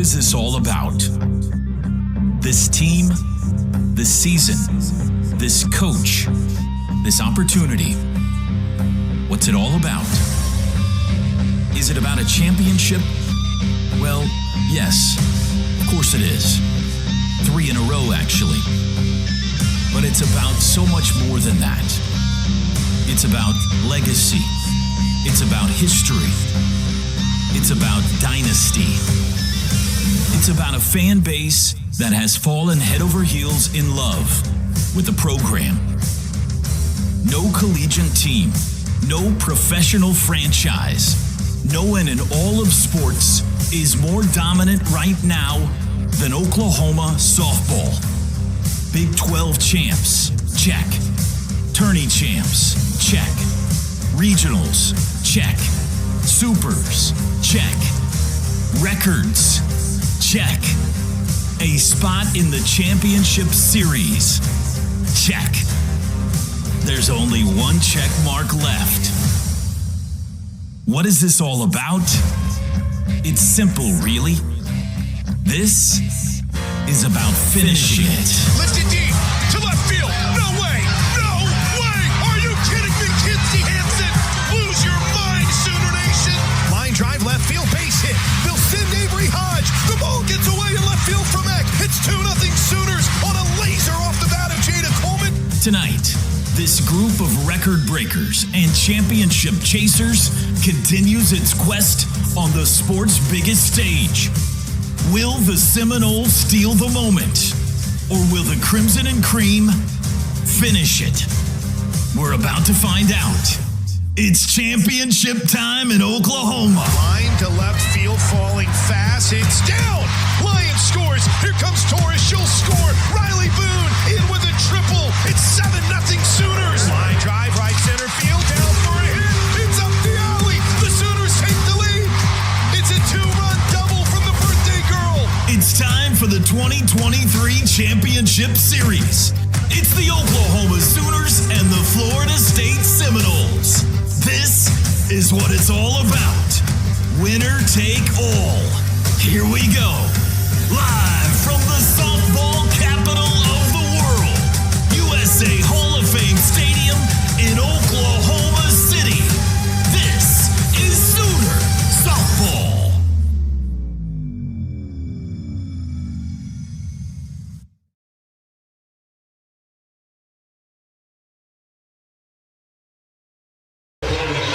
What is this all about? This team, this season, this coach, this opportunity. What's it all about? Is it about a championship? Well, yes, of course it is. 3 in a row, actually. But it's about so much more than that. It's about legacy. It's about history. It's about dynasty. It's about a fan base that has fallen head over heels in love with the program. No collegiate team, no professional franchise, no one in all of sports is more dominant right now than Oklahoma softball. Big 12 champs, check. Tourney champs, check. Regionals, check. Supers, check. Records, check. A spot in the championship series, check. There's only one check mark left. What is this all about? It's simple, really. This is about finishing it. Lifted deep to left field. No way! No way! Are you kidding me, Kinsey Hansen? Lose your mind, Sooner Nation! Line drive, left field, base hit. They'll send Avery Hodge. The ball gets away in left field from Eck. It's 2-0 Sooners on a laser off the bat of Jada Coleman. Tonight, this group of record breakers and championship chasers continues its quest on the sport's biggest stage. Will the Seminoles steal the moment? Or will the Crimson and Cream finish it? We're about to find out. It's championship time in Oklahoma. Line to left field, falling fast. It's down. Lions scores. Here comes Torres. She'll score. Riley Boone in with a triple. It's 7-0 Sooners. Line drive, right center field, down for a hit. It's up the alley. The Sooners take the lead. It's a 2-run double from the birthday girl. It's time for the 2023 Championship Series. It's the Oklahoma Sooners and the Florida State Seminoles. This is what it's all about. Winner take all. Here we go. Live from the softball capital of the world, USA Hall of Fame Stadium in Oklahoma City. This is Sooner Softball.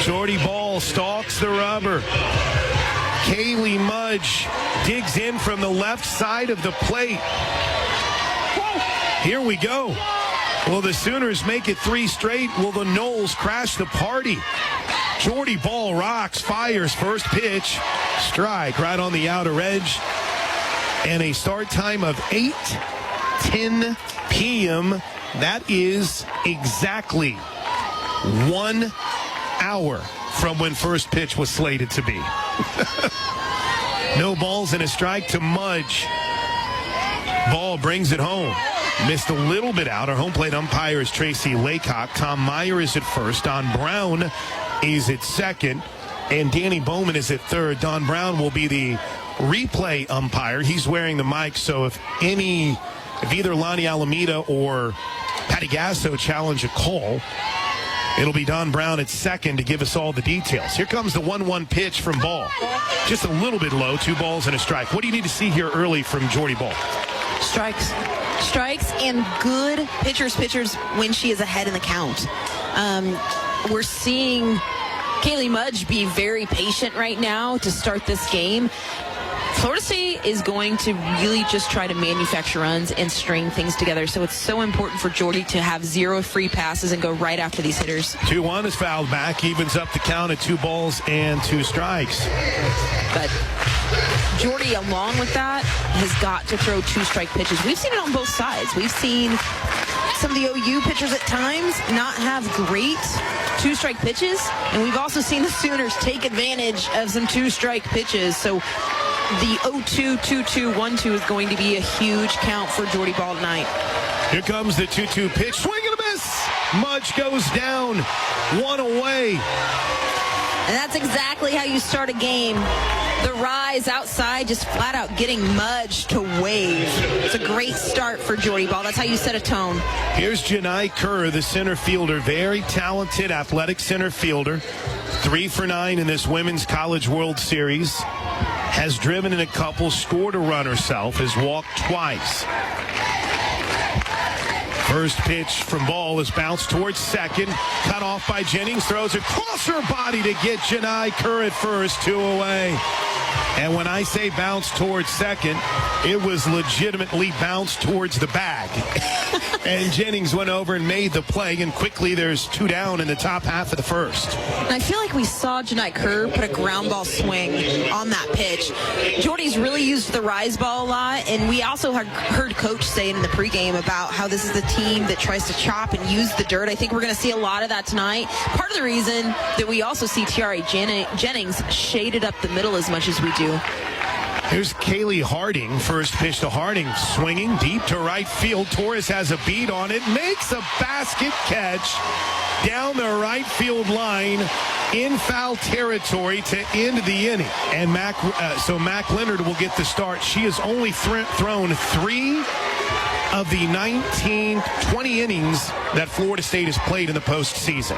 Jordy Ball stalks the rubber. Kaylee Mudge digs in from the left side of the plate. Here we go. Will the Sooners make it 3 straight? Will the Noles crash the party? Jordy Ball rocks, fires, first pitch. Strike right on the outer edge. And a start time of 8:10 p.m. That is exactly 1 hour from when first pitch was slated to be. No balls and a strike to Mudge. Ball brings it home. Missed a little bit out. Our home plate umpire is Tracy Laycock. Tom Meyer is at first. Don Brown is at second. And Danny Bowman is at third. Don Brown will be the replay umpire. He's wearing the mic, so if either Lonnie Alameda or Patty Gasso challenge a call, it'll be Don Brown at second to give us all the details. Here comes the 1-1 pitch from Ball. Just a little bit low, 2 balls and a strike. What do you need to see here early from Jordy Ball? Strikes and good pitchers when she is ahead in the count. We're seeing Kaylee Mudge be very patient right now to start this game. Florida State is going to really just try to manufacture runs and string things together. So it's so important for Jordy to have 0 free passes and go right after these hitters. 2-1 is fouled back, evens up the count at 2 balls and 2 strikes. But Jordy, along with that, has got to throw 2-strike pitches. We've seen it on both sides. We've seen some of the OU pitchers at times not have great 2-strike pitches, and we've also seen the Sooners take advantage of some 2-strike pitches. So the 0-2, 2-2, 1-2 is going to be a huge count for Jordy Ball tonight. Here comes the 2-2 pitch. Swing and a miss. Mudge goes down. 1 away. And that's exactly how you start a game. The rise outside, just flat out getting Mudge to wave. It's a great start for Jordy Ball. That's how you set a tone. Here's Janai Kerr, the center fielder. Very talented, athletic center fielder. 3 for 9 in this Women's College World Series. Has driven in a couple, scored a run herself, has walked twice. First pitch from Ball is bounced towards second. Cut off by Jennings. Throws it across her body to get Janai Kerr at first. 2 away. And when I say bounce towards second, it was legitimately bounced towards the bag. And Jennings went over and made the play, and quickly there's 2 down in the top half of the first. And I feel like we saw Janai Kerr put a ground ball swing on that pitch. Jordy's really used the rise ball a lot, and we also heard Coach say in the pregame about how this is the team that tries to chop and use the dirt. I think we're going to see a lot of that tonight. Part of the reason that we also see Tiare Jennings shaded up the middle as much as we do. Here's Kaylee Harding. First pitch to Harding. Swinging deep to right field. Torres has a beat on it. Makes a basket catch down the right field line in foul territory to end the inning. And Mac Leonard will get the start. She has only thrown 3 of the 20 innings that Florida State has played in the postseason.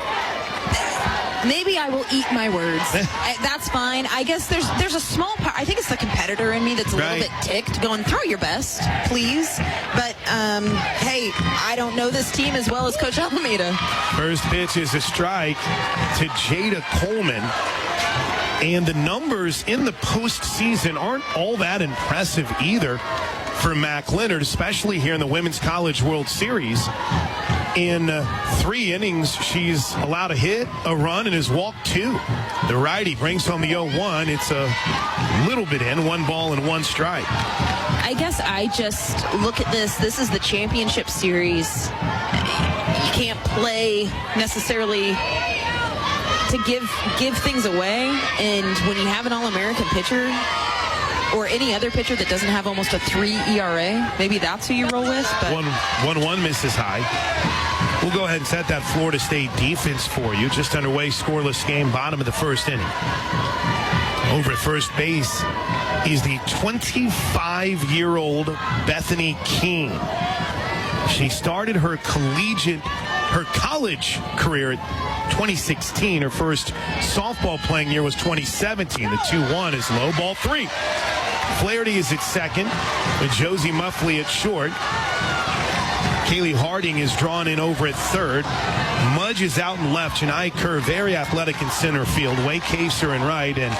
Maybe I will eat my words. That's fine. I guess there's a small part. I think it's the competitor in me that's a little bit ticked, going, throw your best, please. But, hey, I don't know this team as well as Coach Alameda. First pitch is a strike to Jada Coleman. And the numbers in the postseason aren't all that impressive either for Mac Leonard, especially here in the Women's College World Series. In 3 innings, she's allowed a hit, a run, and has walked 2. The righty brings home the 0-1. It's a little bit in, 1 ball and 1 strike. I guess I just look at this. This is the championship series. You can't play necessarily to give things away. And when you have an All-American pitcher or any other pitcher that doesn't have almost a 3 ERA, maybe that's who you roll with. But 1-1 misses high. We'll go ahead and set that Florida State defense for you. Just underway, scoreless game, bottom of the first inning. Over at first base is the 25-year-old Bethany King. She started her college career at 2016. Her first softball playing year was 2017. The 2-1 is low, ball 3. Flaherty is at second with Josie Muffley at short. Kaylee Harding is drawn in over at third. Mudge is out and left. Janai Kerr, very athletic in center field. Wade Kaser in right. And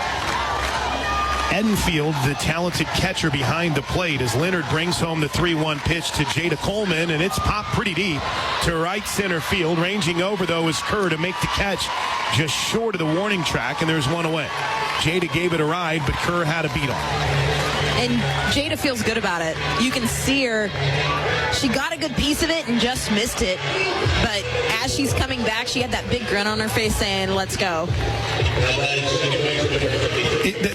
Edenfield, the talented catcher behind the plate, as Leonard brings home the 3-1 pitch to Jada Coleman, and it's popped pretty deep to right center field. Ranging over, though, is Kerr to make the catch just short of the warning track, and there's 1 away. Jada gave it a ride, but Kerr had a beat on. And Jada feels good about it. You can see her. She got a good piece of it and just missed it. But as she's coming back, she had that big grin on her face saying, let's go.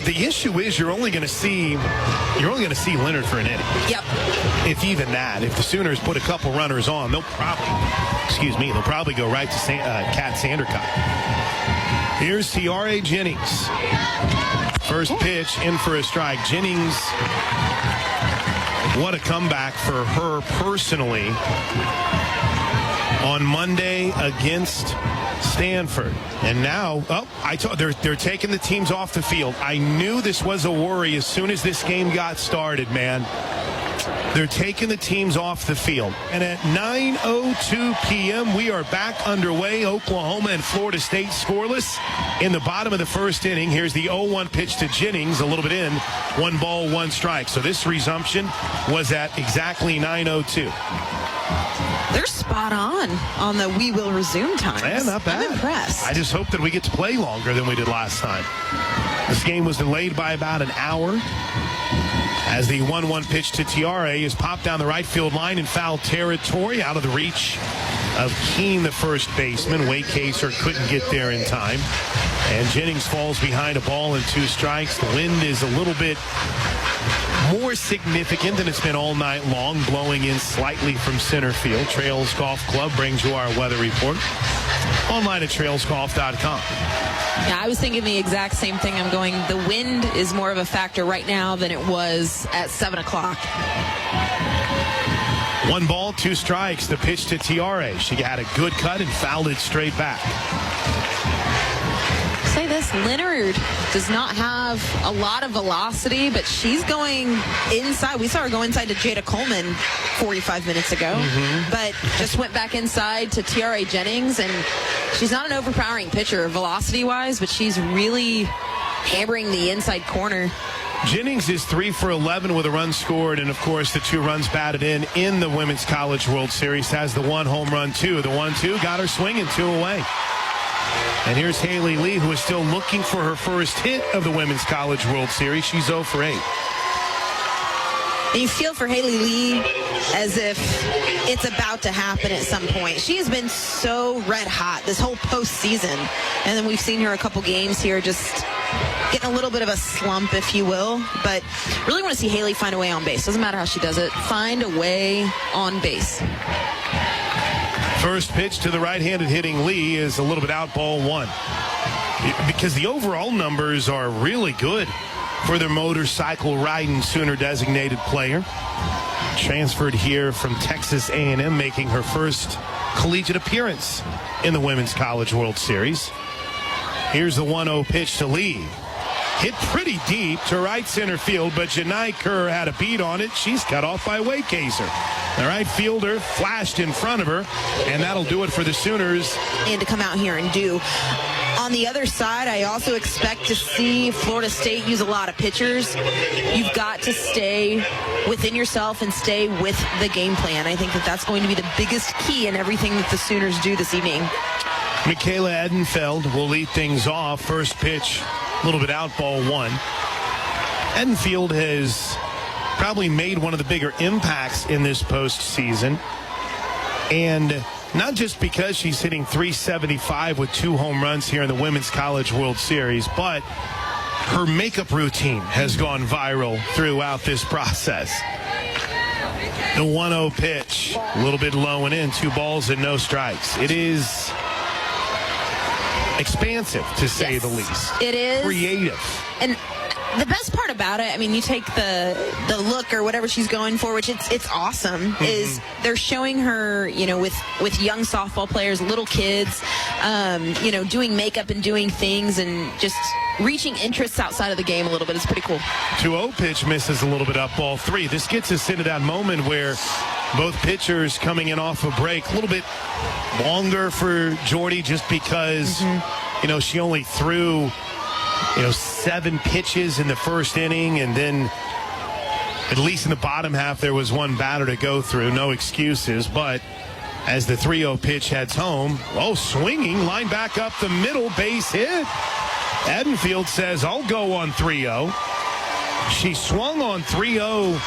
The issue is you're only going to see Leonard for an inning. Yep. If even that. If the Sooners put a couple runners on, they'll probably go right to Kat Sandercock. Here's Tiare Jennings. First pitch in for a strike. Jennings, what a comeback for her personally on Monday against Stanford. And now, they're taking the teams off the field. I knew this was a worry as soon as this game got started, man. They're taking the teams off the field. And at 9:02 p.m., we are back underway. Oklahoma and Florida State scoreless in the bottom of the first inning. Here's the 0-1 pitch to Jennings, a little bit in. 1 ball, 1 strike. So this resumption was at exactly 9:02. They're spot on the we will resume times. Man, not bad. I'm impressed. I just hope that we get to play longer than we did last time. This game was delayed by about an hour as the 1-1 pitch to Tiare is popped down the right field line in foul territory, out of the reach of Keene, the first baseman. Waycaser couldn't get there in time. And Jennings falls behind a ball and 2 strikes. The wind is a little bit more significant than it's been all night long, blowing in slightly from center field. Trails Golf Club brings you our weather report. Online at trailsgolf.com. Yeah, I was thinking the exact same thing. I'm going, the wind is more of a factor right now than it was at 7 o'clock. 1 ball, 2 strikes. The pitch to Tiare. She had a good cut and fouled it straight back. Say this, Leonard does not have a lot of velocity, but she's going inside. We saw her go inside to Jada Coleman 45 minutes ago, but just went back inside to Tiare Jennings, and she's not an overpowering pitcher velocity-wise, but she's really hammering the inside corner. Jennings is 3 for 11 with a run scored, and of course the 2 runs batted in the Women's College World Series. Has the 1 home run, 2. The 1-2 got her swinging 2 away. And here's Haley Lee, who is still looking for her first hit of the Women's College World Series. She's 0 for 8. And you feel for Haley Lee as if it's about to happen at some point. She has been so red hot this whole postseason. And then we've seen her a couple games here just getting a little bit of a slump, if you will. But really want to see Haley find a way on base. Doesn't matter how she does it. Find a way on base. First pitch to the right-handed hitting Lee is a little bit out, ball 1. Because the overall numbers are really good for their motorcycle riding Sooner designated player. Transferred here from Texas A&M, making her first collegiate appearance in the Women's College World Series. Here's the 1-0 pitch to Lee. Hit pretty deep to right center field, but Janai Kerr had a beat on it. She's cut off by Waycaser. The right fielder flashed in front of her, and that'll do it for the Sooners. And to come out here and do. On the other side, I also expect to see Florida State use a lot of pitchers. You've got to stay within yourself and stay with the game plan. I think that that's going to be the biggest key in everything that the Sooners do this evening. Michaela Edenfeld will lead things off. First pitch, a little bit out, ball 1. Edenfeld has probably made one of the bigger impacts in this postseason. And not just because she's hitting .375 with 2 home runs here in the Women's College World Series, but her makeup routine has gone viral throughout this process. The 1-0 pitch, a little bit low and in, 2 balls and no strikes. It is expansive, to say the least. It is. Creative. And the best part about it, I mean, you take the look or whatever she's going for, which it's awesome, is they're showing her, you know, with young softball players, little kids, you know, doing makeup and doing things and just reaching interests outside of the game a little bit. It's pretty cool. 2-0 pitch misses a little bit up, ball 3. This gets us into that moment where both pitchers coming in off a break. A little bit longer for Jordy just because, you know, she only threw, 7 pitches in the first inning, and then at least in the bottom half there was 1 batter to go through. No excuses, but as the 3-0 pitch heads home, swinging, line back up the middle, base hit. Edenfeld says, I'll go on 3-0. She swung on 3-0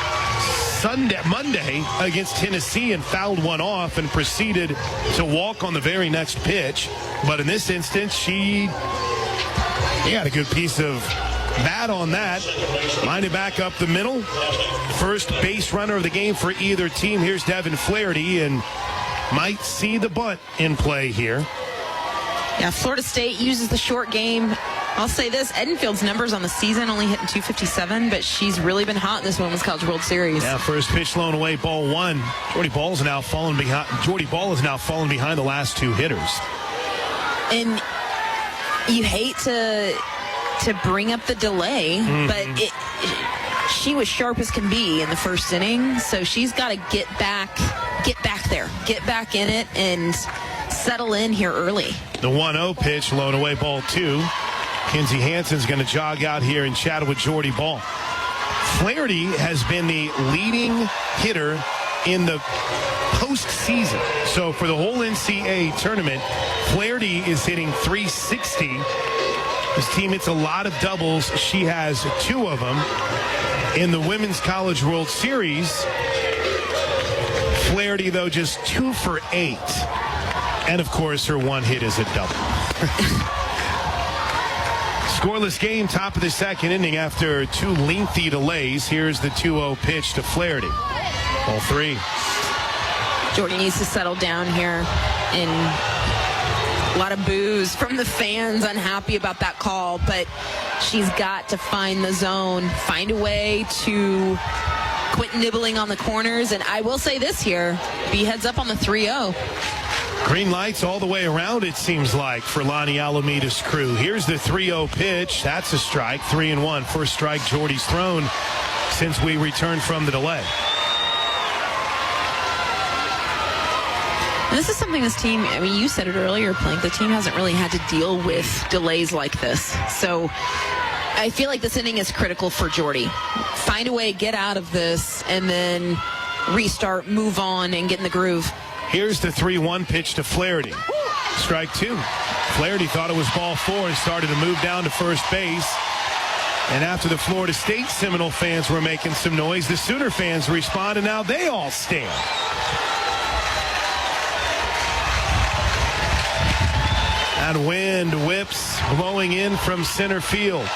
Monday against Tennessee and fouled 1 off and proceeded to walk on the very next pitch. But in this instance, she got a good piece of bat on that. Lined it back up the middle. First base runner of the game for either team. Here's Devin Flaherty, and might see the bunt in play here. Yeah, Florida State uses the short game. I'll say this, Edenfeld's numbers on the season only hitting .257, but she's really been hot in this Women's College World Series. Yeah, first pitch thrown away, ball 1. Jordy Ball is now fallen behind the last 2 hitters. And you hate to bring up the delay, but she was sharp as can be in the first inning, so she's got to get back there, get back in it, and settle in here early. The 1-0 pitch, low and away, ball 2. Kinsey Hansen's going to jog out here and chat with Jordy Ball. Flaherty has been the leading hitter in the postseason. So for the whole NCAA tournament, Flaherty is hitting .360. His team hits a lot of doubles. She has 2 of them. In the Women's College World Series, Flaherty, though, just 2 for 8. And, of course, her one hit is a double. Scoreless game, top of the second inning after 2 lengthy delays. Here's the 2-0 pitch to Flaherty. Ball 3. Jordy needs to settle down here. And a lot of boos from the fans, unhappy about that call. But she's got to find the zone, find a way to quit nibbling on the corners. And I will say this here, be heads up on the 3-0. Green lights all the way around, it seems like, for Lonnie Alameda's crew. Here's the 3-0 pitch. That's a strike. 3-1. First strike Jordy's thrown since we returned from the delay. And this is something this team, I mean, you said it earlier, Plank, the team hasn't really had to deal with delays like this. So I feel like this inning is critical for Jordy. Find a way, get out of this, and then restart, move on, and get in the groove. Here's the 3-1 pitch to Flaherty. Strike 2. Flaherty thought it was ball 4 and started to move down to first base. And after the Florida State Seminole fans were making some noise, the Sooner fans respond, and now they all stand. That wind whips blowing in from center field.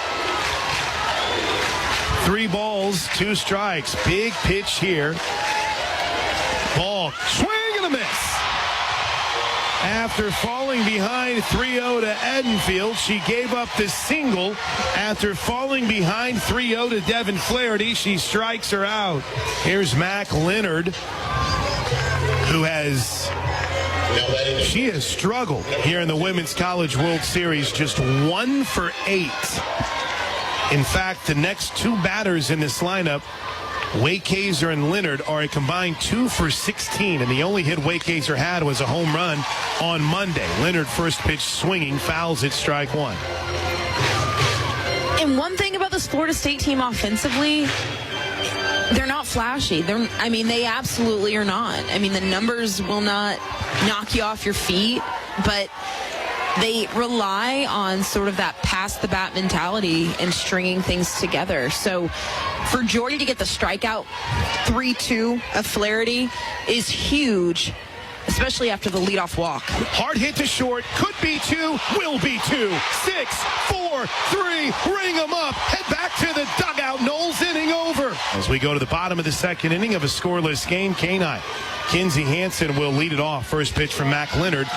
3 balls, 2 strikes. Big pitch here. Ball, swing and a miss. After falling behind 3-0 to Edenfield, she gave up the single. After falling behind 3-0 to Devin Flaherty, she strikes her out. Here's Mac Leonard, who has struggled here in the Women's College World Series, just 1 for 8. In fact, the next 2 batters in this lineup, Waycazer and Leonard, are a combined 2 for 16, and the only hit Waycazer had was a home run on Monday. Leonard first pitch swinging, fouls it, strike 1. And one thing about this Florida State team offensively, they're not flashy. They absolutely are not. I mean, the numbers will not knock you off your feet, but they rely on sort of that pass-the-bat mentality and stringing things together. So for Jordy to get the strikeout 3-2 of Flaherty is huge, especially after the leadoff walk. Hard hit to short. Could be 2. Will be 2. 6, 4, 3. Ring them up. Head back to the dugout. Knowles inning over. As we go to the bottom of the second inning of a scoreless game, K9. Kinsey Hansen will lead it off. First pitch from Mac Leonard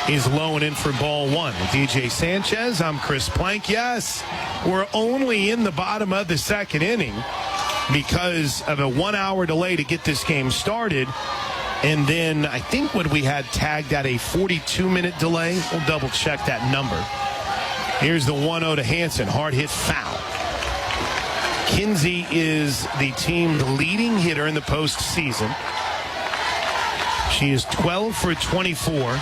is low and in for ball 1. With DJ Sanchez, I'm Chris Plank. Yes, we're only in the bottom of the second inning because of a 1-hour delay to get this game started. And then I think what we had tagged at a 42-minute delay. We'll double check that number. Here's the 1-0 to Hansen. Hard hit foul. Kinsey is the team's leading hitter in the postseason. She is 12 for 24.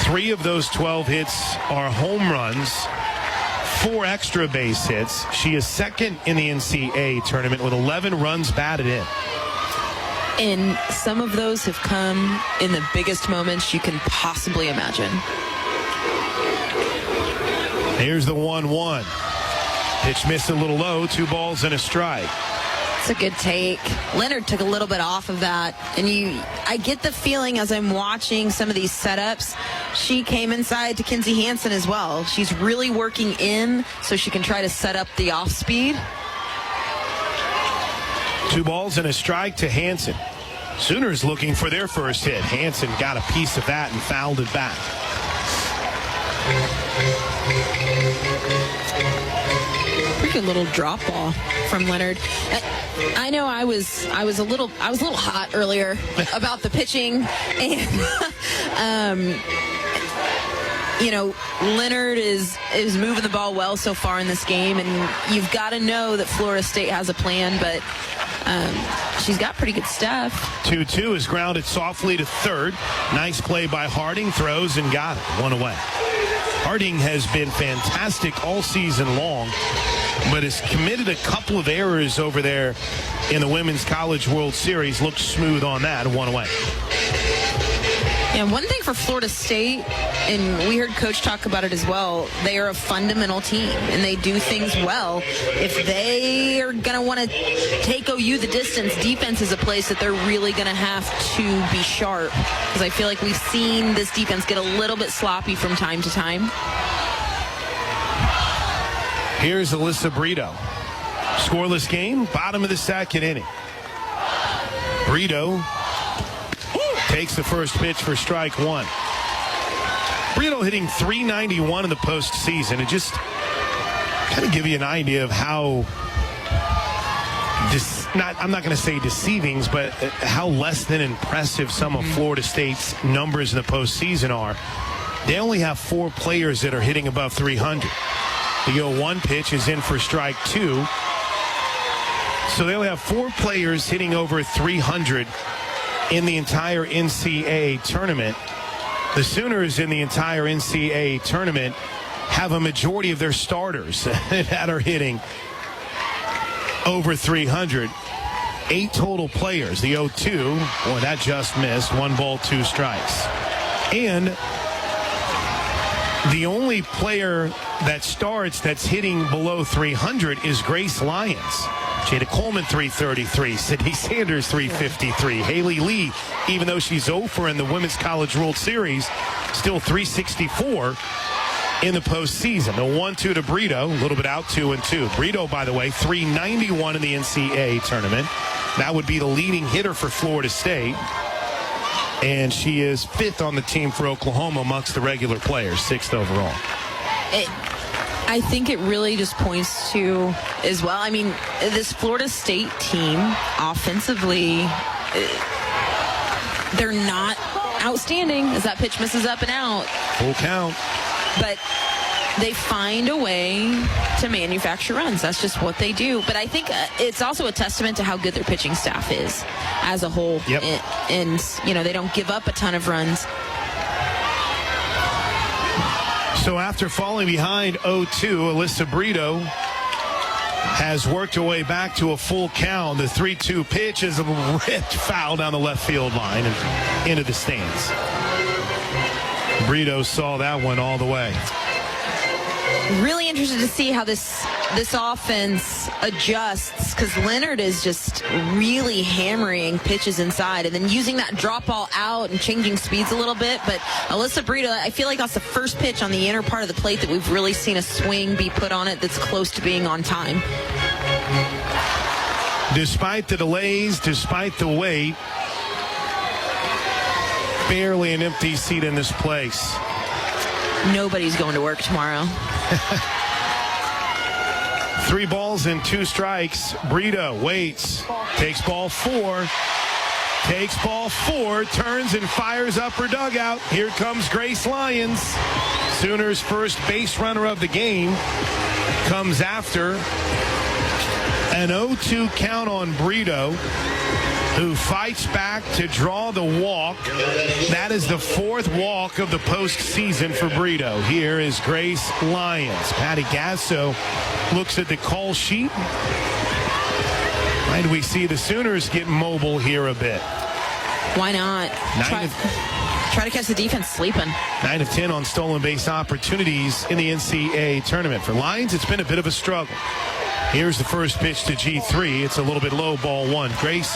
3 of those 12 hits are home runs. 4 extra base hits. She is second in the NCAA tournament with 11 runs batted in. And some of those have come in the biggest moments you can possibly imagine. Here's the 1-1. Pitch missed a little low. 2 balls and a strike. It's a good take. Leonard took a little bit off of that. And I get the feeling as I'm watching some of these setups, she came inside to Kinsey Hansen as well. She's really working in so she can try to set up the off speed. 2 balls and a strike to Hansen. Sooners looking for their first hit. Hansen got a piece of that and fouled it back. Pretty good little drop ball from Leonard. I know I was a little hot earlier about the pitching, and Leonard is moving the ball well so far in this game, and you've got to know that Florida State has a plan, but she's got pretty good stuff. 2-2 is grounded softly to third. Nice play by Harding. Throws and got it. 1 away. Harding has been fantastic all season long, but has committed a couple of errors over there in the Women's College World Series. Looks smooth on that. 1 away. And one thing for Florida State, and we heard Coach talk about it as well, they are a fundamental team, and they do things well. If they are going to want to take OU the distance, defense is a place that they're really going to have to be sharp, because I feel like we've seen this defense get a little bit sloppy from time to time. Here's Alyssa Brito. Scoreless game, bottom of the second inning. Brito takes the first pitch for strike one. Brito hitting .391 in the postseason. It just kind of give you an idea of how I'm not going to say deceiving, but how less than impressive some of Florida State's numbers in the postseason are. They only have 4 players that are hitting above 300. The 0-1 pitch is in for strike 2. So they only have 4 players hitting over 300 in the entire NCAA tournament. The Sooners in the entire NCAA tournament have a majority of their starters that are hitting over 300. 8 total players. The 0-2, boy, that just missed. 1 ball, 2 strikes. And the only player that starts that's hitting below 300 is Grace Lyons. Jada Coleman, 333. Sydney Sanders, 353. Haley Lee, even though she's 0 in the Women's College World Series, still 364 in the postseason. The 1-2 to Brito, a little bit out, 2-2. Brito, by the way, 391 in the NCAA tournament. That would be the leading hitter for Florida State. And she is 5th on the team for Oklahoma amongst the regular players, 6th overall. I think it really just points to, as well, I mean, this Florida State team, offensively, they're not outstanding as that pitch misses up and out. Full count. But they find a way to manufacture runs. That's just what they do. But I think it's also a testament to how good their pitching staff is as a whole. Yep. And you know, they don't give up a ton of runs. So after falling behind 0-2, Alyssa Brito has worked her way back to a full count. The 3-2 pitch is ripped foul down the left field line and into the stands. Brito saw that one all the way. Really interested to see how this offense adjusts, because Leonard is just really hammering pitches inside and then using that drop ball out and changing speeds a little bit. But Alyssa Brito, I feel like that's the first pitch on the inner part of the plate that we've really seen a swing be put on it that's close to being on time. Despite the delays, despite the wait, barely an empty seat in this place. Nobody's going to work tomorrow. 3 balls and 2 strikes. Brito waits, takes ball 4, turns and fires up her dugout. Here comes Grace Lyons. Sooners' first base runner of the game comes after an 0-2 count on Brito, who fights back to draw the walk. That is the 4th walk of the postseason for Brito. Here is Grace Lyons. Patty Gasso looks at the call sheet. And we see the Sooners get mobile here a bit. Why not? Try to catch the defense sleeping. 9 of 10 on stolen base opportunities in the NCAA tournament. For Lyons, it's been a bit of a struggle. Here's the first pitch to G3. It's a little bit low, ball 1. Grace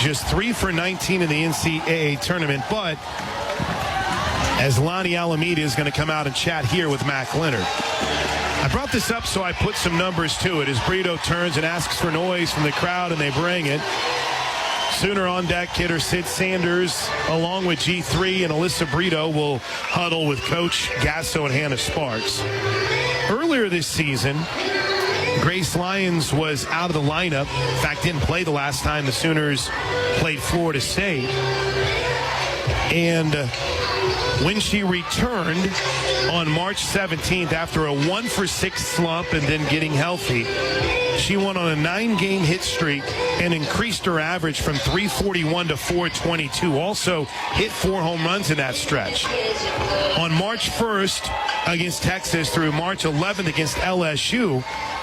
just 3 for 19 in the NCAA tournament, but as Lonnie Alameda is going to come out and chat here with Mac Leonard. I brought this up so I put some numbers to it as Brito turns and asks for noise from the crowd, and they bring it. Sooner on deck hitter Sid Sanders along with G3 and Alyssa Brito will huddle with Coach Gasso and Hannah Sparks. Earlier this season, Grace Lyons was out of the lineup. In fact, didn't play the last time the Sooners played Florida State. And When she returned on March 17th after a 1-for-6 slump and then getting healthy, she went on a 9-game hit streak and increased her average from 341 to 422. Also hit 4 home runs in that stretch. On March 1st against Texas through March 11th against LSU,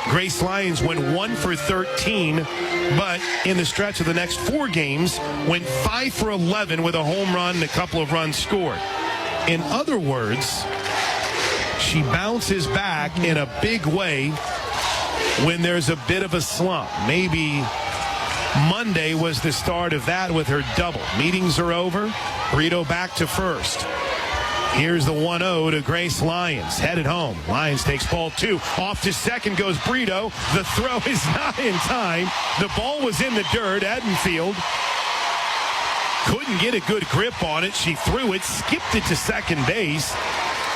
Grace Lyons went 1 for 13, but in the stretch of the next 4 games, went 5 for 11 with a home run and a couple of runs scored. In other words, she bounces back in a big way when there's a bit of a slump. Maybe Monday was the start of that with her double. Meetings are over. Brito back to first. Here's the 1-0 to Grace Lyons. Headed home. Lyons takes ball 2. Off to second goes Brito. The throw is not in time. The ball was in the dirt. Edenfield couldn't get a good grip on it. She threw it, skipped it to second base.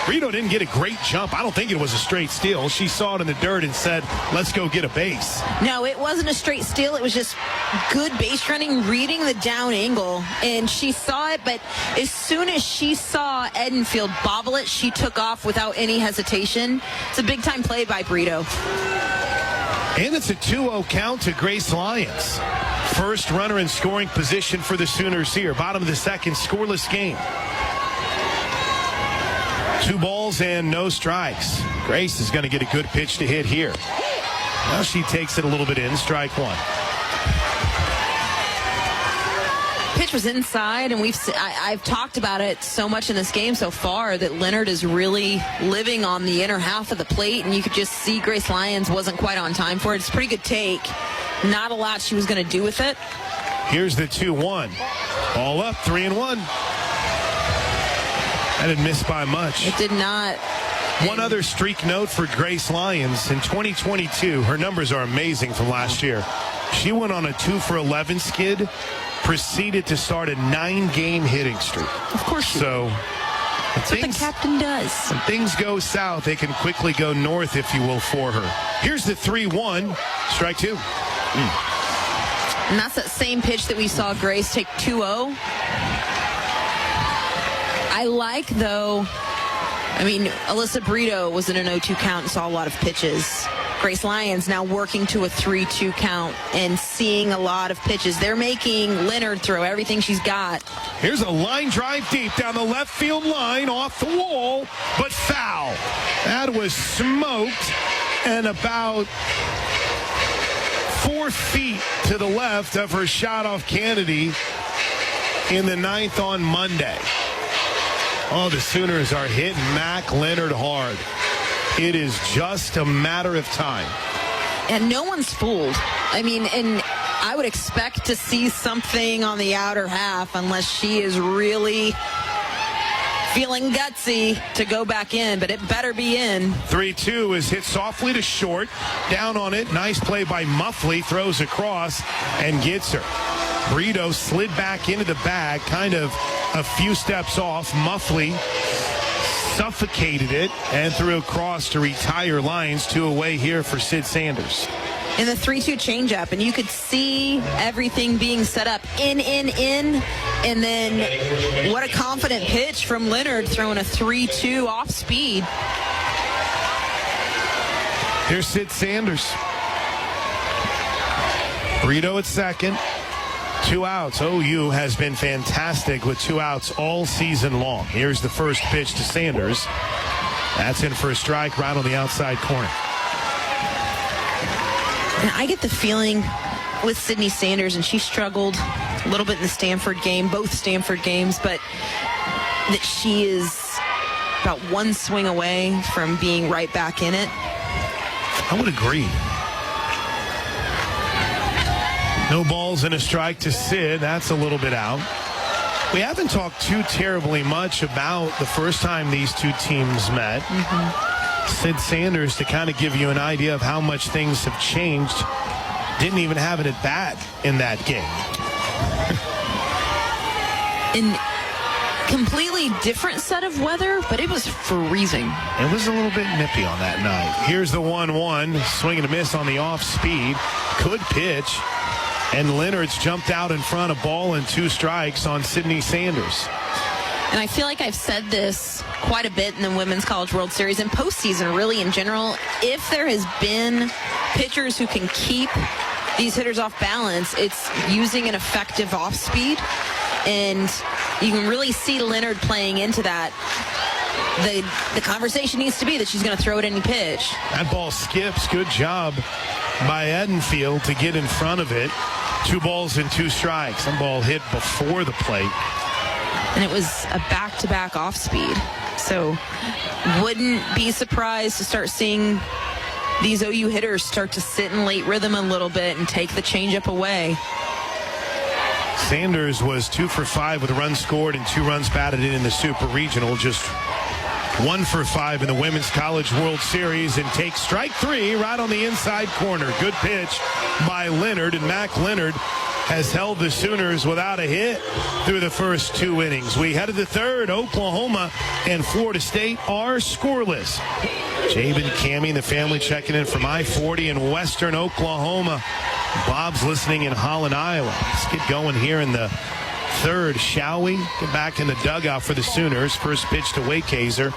Brito didn't get a great jump. I don't think it was a straight steal. She saw it in the dirt and said, let's go get a base. No, it wasn't a straight steal. It was just good base running, reading the down angle. And she saw it, but as soon as she saw Edenfield bobble it, she took off without any hesitation. It's a big-time play by Brito. And it's a 2-0 count to Grace Lyons. First runner in scoring position for the Sooners here. Bottom of the second, scoreless game. 2 balls and no strikes. Grace is going to get a good pitch to hit here. Now she takes it a little bit in, strike 1. Pitch was inside, and I've talked about it so much in this game so far that Leonard is really living on the inner half of the plate, and you could just see Grace Lyons wasn't quite on time for it. It's a pretty good take. Not a lot she was going to do with it. Here's the 2-1. Ball up, 3-1. That didn't miss by much. It did not. One other streak note for Grace Lyons. In 2022, her numbers are amazing from last year. She went on a 2 for 11 skid, proceeded to start a 9-game hitting streak. Of course. So that's what the captain does. When things go south, they can quickly go north, if you will, for her. Here's the 3-1, strike 2. And that's that same pitch that we saw Grace take 2-0. I like, though, Alyssa Brito was in an 0-2 count and saw a lot of pitches. Grace Lyons now working to a 3-2 count and seeing a lot of pitches. They're making Leonard throw everything she's got. Here's a line drive deep down the left field line, off the wall, but foul. That was smoked and about 4 feet to the left of her shot-off Kennedy in the 9th on Monday. Oh, the Sooners are hitting Mac Leonard hard. It is just a matter of time. And no one's fooled. And I would expect to see something on the outer half unless she is really feeling gutsy to go back in, but it better be in. 3-2 is hit softly to short. Down on it. Nice play by Muffley. Throws across and gets her. Brito slid back into the bag, kind of a few steps off. Muffley suffocated it and threw across to retire Lyons. 2 away here for Sid Sanders. In the 3-2 changeup, and you could see everything being set up in, and then what a confident pitch from Leonard throwing a 3-2 off speed. Here's Sid Sanders. Brito at second. 2 outs. OU has been fantastic with 2 outs all season long. Here's the first pitch to Sanders. That's in for a strike right on the outside corner. And I get the feeling with Sydney Sanders, and she struggled a little bit in the Stanford game, both Stanford games, but that she is about 1 swing away from being right back in it. I would agree. No balls and a strike to Sid. That's a little bit out. We haven't talked too terribly much about the first time these two teams met. Sid Sanders, to kind of give you an idea of how much things have changed, didn't even have it at bat in that game. In completely different set of weather, but it was freezing. It was a little bit nippy on that night. Here's the 1-1. Swing and a miss on the off speed. Could pitch. And Leonard's jumped out in front of ball and 2 strikes on Sydney Sanders. And I feel like I've said this quite a bit in the Women's College World Series and postseason, really, in general. If there has been pitchers who can keep these hitters off balance, it's using an effective off speed. And you can really see Leonard playing into that. The conversation needs to be that she's going to throw at any pitch. That ball skips. Good job by Edenfield to get in front of it. 2 balls and 2 strikes. That ball hit before the plate. And it was a back-to-back off speed. So wouldn't be surprised to start seeing these OU hitters start to sit in late rhythm a little bit and take the changeup away. Sanders was 2 for 5 with a run scored and 2 runs batted in the Super Regional. Just 1 for 5 in the Women's College World Series, and takes strike 3 right on the inside corner. Good pitch by Leonard, and Mac Leonard has held the Sooners without a hit through the first 2 innings. We head to the third. Oklahoma and Florida State are scoreless. Jabin, Cammie, and the family checking in from I-40 in western Oklahoma. Bob's listening in Holland, Iowa. Let's get going here in the third, shall we? Get back in the dugout for the Sooners. First pitch to Waykazer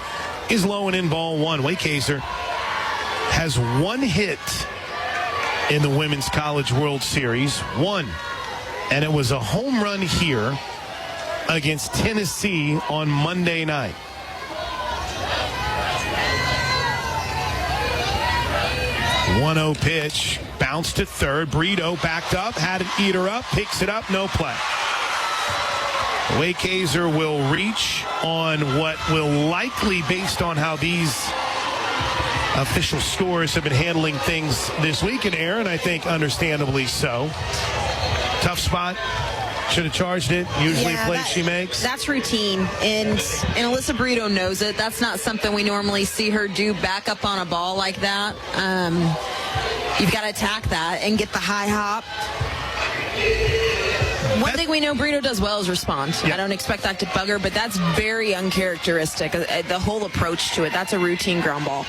is low and in, ball 1. Waykazer has 1 hit in the Women's College World Series. 1. And it was a home run here against Tennessee on Monday night. One-0 pitch, bounced to third. Brito backed up, had an eater up, picks it up, no play. Waykazer will reach on what will likely, based on how these official scores have been handling things this week in air, and I think understandably so. Tough spot. Should have charged it. Usually a play she makes. That's routine, and Alyssa Brito knows it. That's not something we normally see her do, back up on a ball like that. You've got to attack that and get the high hop. One thing we know Brito does well is respond. Yeah. I don't expect that to bug her, but that's very uncharacteristic. The whole approach to it, that's a routine ground ball.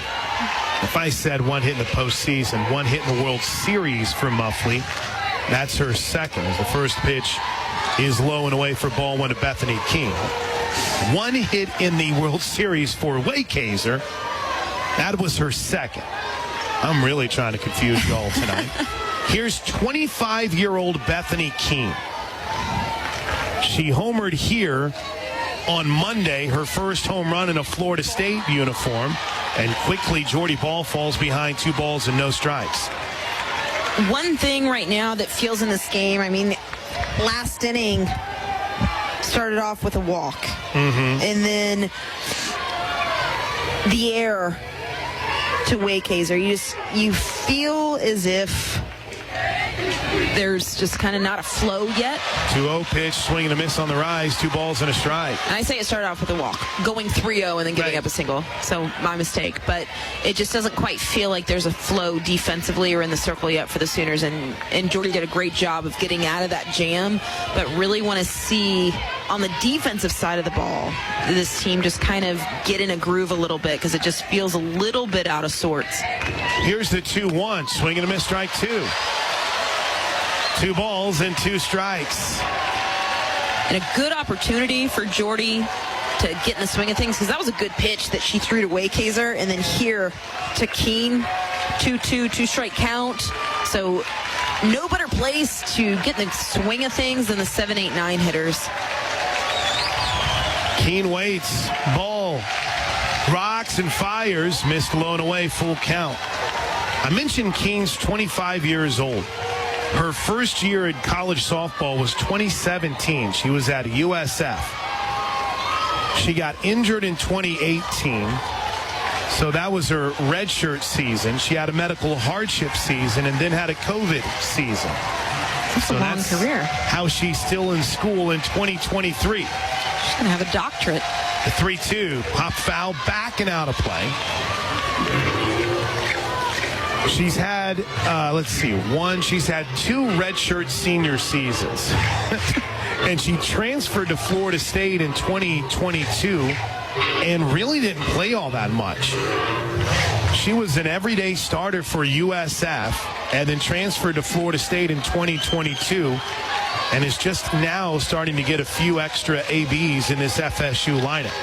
If I said 1 hit in the postseason, 1 hit in the World Series for Muffley, that's her second. As the first pitch is low and away for ball 1 to Bethany King. 1 hit in the World Series for Waykazer. That was her second. I'm really trying to confuse y'all tonight. Here's 25-year-old Bethany King. She homered here on Monday, her first home run in a Florida State uniform. And quickly, Jordy Ball falls behind 2 balls and no strikes. One thing right now that feels in this game, I mean, last inning started off with a walk. And then the air to Waykazer. You feel as if there's just kind of not a flow yet. 2-0 pitch, swing and a miss on the rise, 2 balls and a strike. And I say it started off with a walk, going 3-0 and then giving up a single. So my mistake. But it just doesn't quite feel like there's a flow defensively or in the circle yet for the Sooners. And Jordy did a great job of getting out of that jam. But really want to see on the defensive side of the ball, this team just kind of get in a groove a little bit, because it just feels a little bit out of sorts. Here's the 2-1, swing and a miss, strike 2. 2 balls and 2 strikes. And a good opportunity for Jordy to get in the swing of things, because that was a good pitch that she threw to Waykazer. And then here to Keene, 2-2, 2-strike count. So no better place to get in the swing of things than the 7, 8, 9 hitters. Keene waits, ball, rocks and fires, missed low and away, full count. I mentioned Keene's 25 years old. Her first year in college softball was 2017. She was at USF. She got injured in 2018. So that was her redshirt season. She had a medical hardship season and then had a COVID season. That's a long career. How she's still in school in 2023. She's going to have a doctorate. The 3-2, pop foul, back and out of play. She's had, she's had 2 redshirt senior seasons. And she transferred to Florida State in 2022 and really didn't play all that much. She was an everyday starter for USF and then transferred to Florida State in 2022 and is just now starting to get a few extra ABs in this FSU lineup.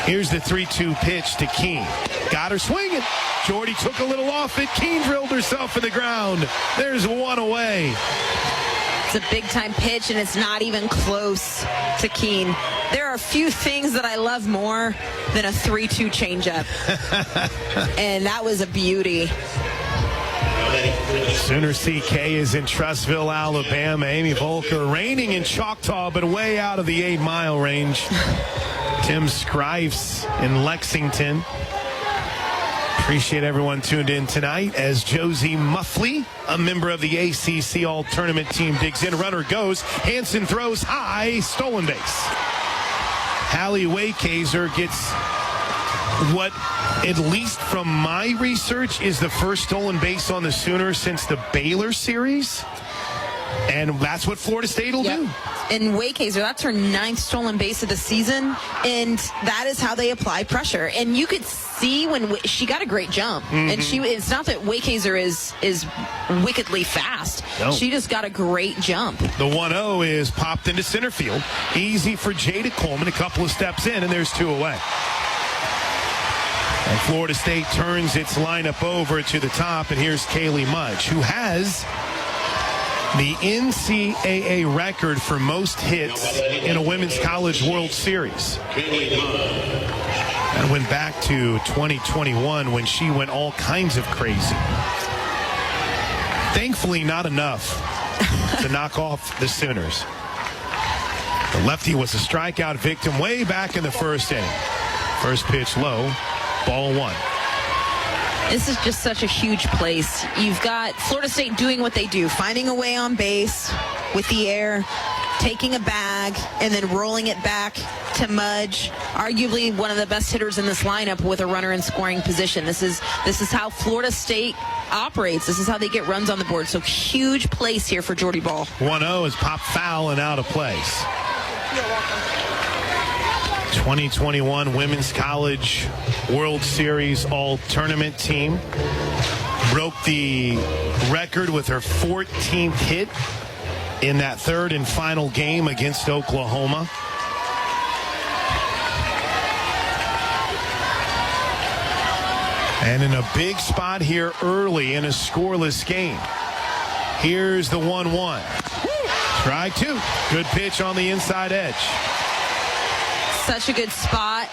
Here's the 3-2 pitch to Keene. Got her swinging. Jordy took a little off it. Keene drilled herself in the ground. There's one away. It's a big-time pitch, and it's not even close to Keene. There are a few things that I love more than a 3-2 changeup. And that was a beauty. Sooner CK is in Trussville, Alabama. Amy Volker reigning in Choctaw, but way out of the 8-mile range. Tim Scrives in Lexington. Appreciate everyone tuned in tonight as Josie Muffley, a member of the ACC All-Tournament team, digs in. Runner goes. Hansen throws high. Stolen base. Hallie Waykazer gets what, at least from my research, is the first stolen base on the Sooners since the Baylor series. And that's what Florida State will do. And Waykazer, that's her 9th stolen base of the season, and that is how they apply pressure. And you could see when she got a great jump, and it's not that Waykazer is wickedly fast. No. She just got a great jump. The 1-0 is popped into center field. Easy for Jada Coleman. A couple of steps in, and there's 2 away. And Florida State turns its lineup over to the top, and here's Kaylee Mudge, who has the NCAA record for most hits in a Women's College World Series. That went back to 2021 when she went all kinds of crazy. Thankfully, not enough to knock off the Sooners. The lefty was a strikeout victim way back in the first inning. First pitch low, ball 1. This is just such a huge place. You've got Florida State doing what they do, finding a way on base with the air, taking a bag, and then rolling it back to Mudge, arguably one of the best hitters in this lineup with a runner in scoring position. This is how Florida State operates. This is how they get runs on the board. So huge place here for Jordy Ball. 1-0 is popped foul and out of place. 2021 Women's College World Series All-Tournament team broke the record with her 14th hit in that third and final game against Oklahoma. And in a big spot here early in a scoreless game. Here's the 1-1. Strike 2. Good pitch on the inside edge. Such a good spot.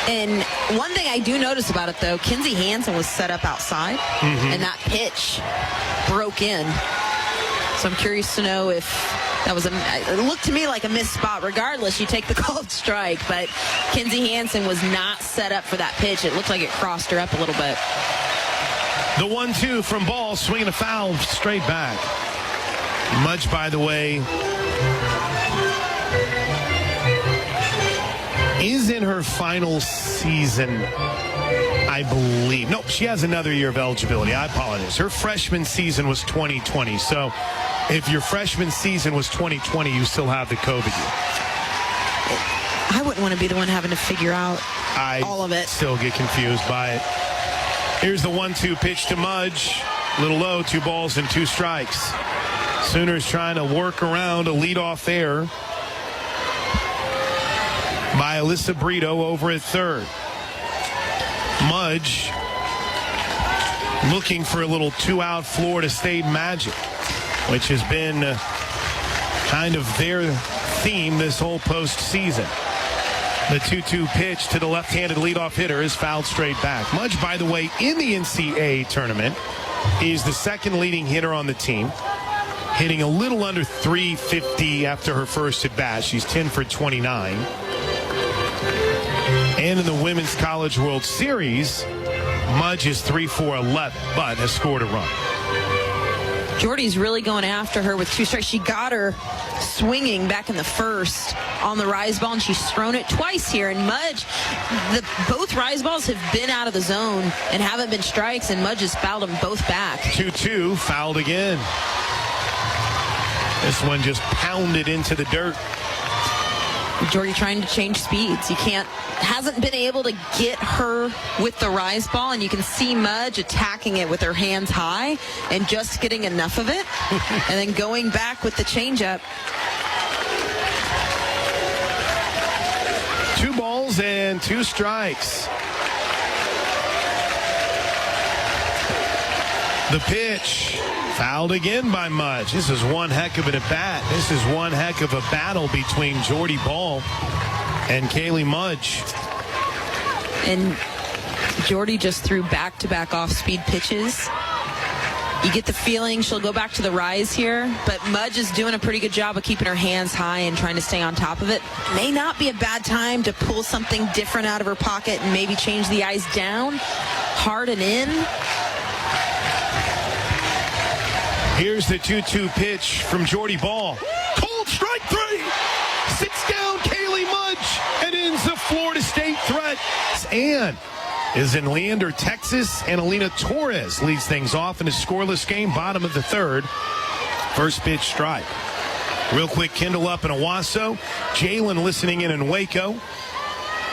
And one thing I do notice about it, though, Kinsey Hansen was set up outside, and that pitch broke in. So I'm curious to know if that was it looked to me like a missed spot. Regardless, you take the called strike, but Kinsey Hansen was not set up for that pitch. It looked like it crossed her up a little bit. The 1-2 from Ball, swinging a foul straight back. Mudge, by the way, is in her final season, I believe. Nope, she has another year of eligibility. I apologize. Her freshman season was 2020. So if your freshman season was 2020, you still have the COVID year. I wouldn't want to be the one having to figure out all of it. I still get confused by it. Here's the 1-2 pitch to Mudge. A little low, 2 balls and 2 strikes. Sooners trying to work around a leadoff error by Alyssa Brito over at third. Mudge looking for a little 2-out Florida State magic, which has been kind of their theme this whole postseason. The 2-2 pitch to the left-handed leadoff hitter is fouled straight back. Mudge, by the way, in the NCAA tournament, is the second leading hitter on the team, hitting a little under 350 after her first at bat. She's 10 for 29. And in the Women's College World Series, Mudge is 3 for 11, but has scored a run. Jordy's really going after her with 2 strikes. She got her swinging back in the first on the rise ball, and she's thrown it twice here. And Mudge, both rise balls have been out of the zone and haven't been strikes, and Mudge has fouled them both back. 2-2, fouled again. This one just pounded into the dirt. Jordy trying to change speeds. Hasn't been able to get her with the rise ball, and you can see Mudge attacking it with her hands high and just getting enough of it, and then going back with the changeup. 2 balls and 2 strikes. The pitch. Fouled again by Mudge. This is one heck of an at-bat. This is one heck of a battle between Jordy Ball and Kaylee Mudge. And Jordy just threw back-to-back off-speed pitches. You get the feeling she'll go back to the rise here, but Mudge is doing a pretty good job of keeping her hands high and trying to stay on top of it. May not be a bad time to pull something different out of her pocket and maybe change the eyes down, hard and in. Here's the 2-2 pitch from Jordy Ball. Cold strike 3. Sits down Kaylee Mudge and ends the Florida State threat. And is in Leander, Texas, and Alina Torres leads things off in a scoreless game, bottom of the 3rd. First pitch strike. Real quick, Kindle up in Owasso. Jalen listening in Waco.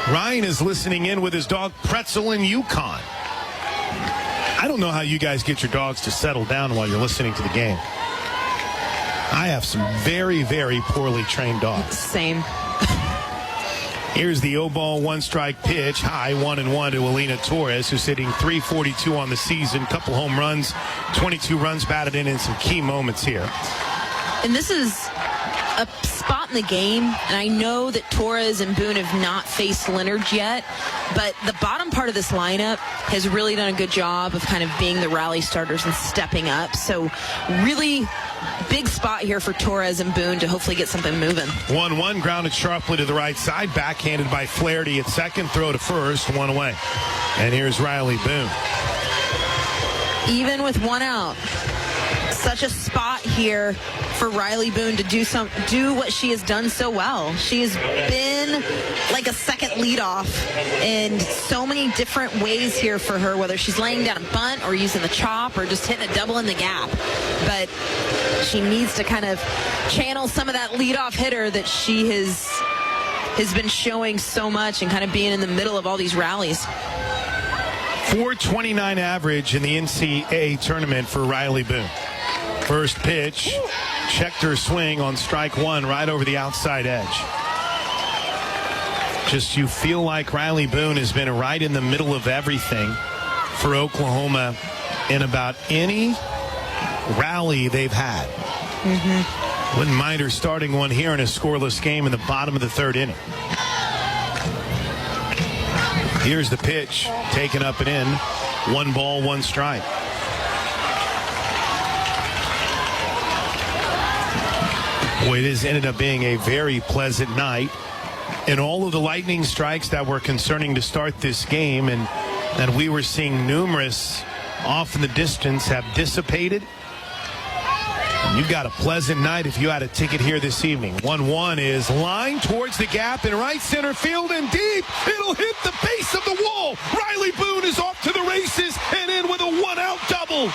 Ryan is listening in with his dog Pretzel in Yukon. I don't know how you guys get your dogs to settle down while you're listening to the game. I have some very, very poorly trained dogs. Same. Here's the 0-ball, 1-strike pitch. High 1-1 to Alina Torres, who's hitting .342 on the season. Couple home runs, 22 runs batted in some key moments here. And this is a spot in the game, and I know that Torres and Boone have not faced Leonard yet, but the bottom part of this lineup has really done a good job of kind of being the rally starters and stepping up. So really big spot here for Torres and Boone to hopefully get something moving. 1-1, grounded sharply to the right side, backhanded by Flaherty at second, throw to first, 1 away. And here's Riley Boone. Even with 1 out, such a spot here for Riley Boone to do what she has done so well. She has been like a second leadoff in so many different ways here for her, whether she's laying down a bunt or using the chop or just hitting a double in the gap. But she needs to kind of channel some of that leadoff hitter that she has been showing so much and kind of being in the middle of all these rallies. .429 average in the NCAA tournament for Riley Boone. First pitch, checked her swing on strike 1 right over the outside edge. Just you feel like Riley Boone has been right in the middle of everything for Oklahoma in about any rally they've had. Wouldn't mind her starting one here in a scoreless game in the bottom of the 3rd inning. Here's the pitch, taken up and in. 1 ball, 1 strike. Boy, this ended up being a very pleasant night. And all of the lightning strikes that were concerning to start this game and that we were seeing numerous off in the distance have dissipated. And you've got a pleasant night if you had a ticket here this evening. 1-1 is lined towards the gap in right center field and deep. It'll hit the base of the wall. Riley Boone is off to the races and in with a 1-out double.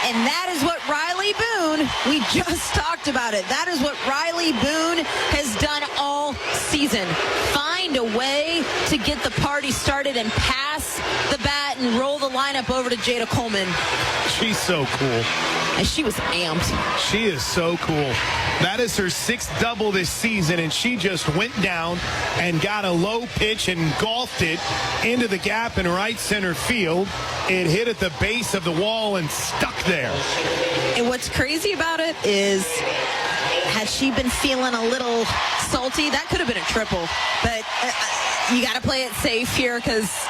And that is what Riley Boone, we just talked about it. That is what Riley Boone has done all season. Find a way to get the party started and pass the bat and roll the lineup over to Jada Coleman. She's so cool. And she was amped. She is so cool. That is her 6th double this season, and she just went down and got a low pitch and golfed it into the gap in right center field. It hit at the base of the wall and stuck there. And what's crazy about it is, had she been feeling a little salty, that could have been a triple. But you got to play it safe here because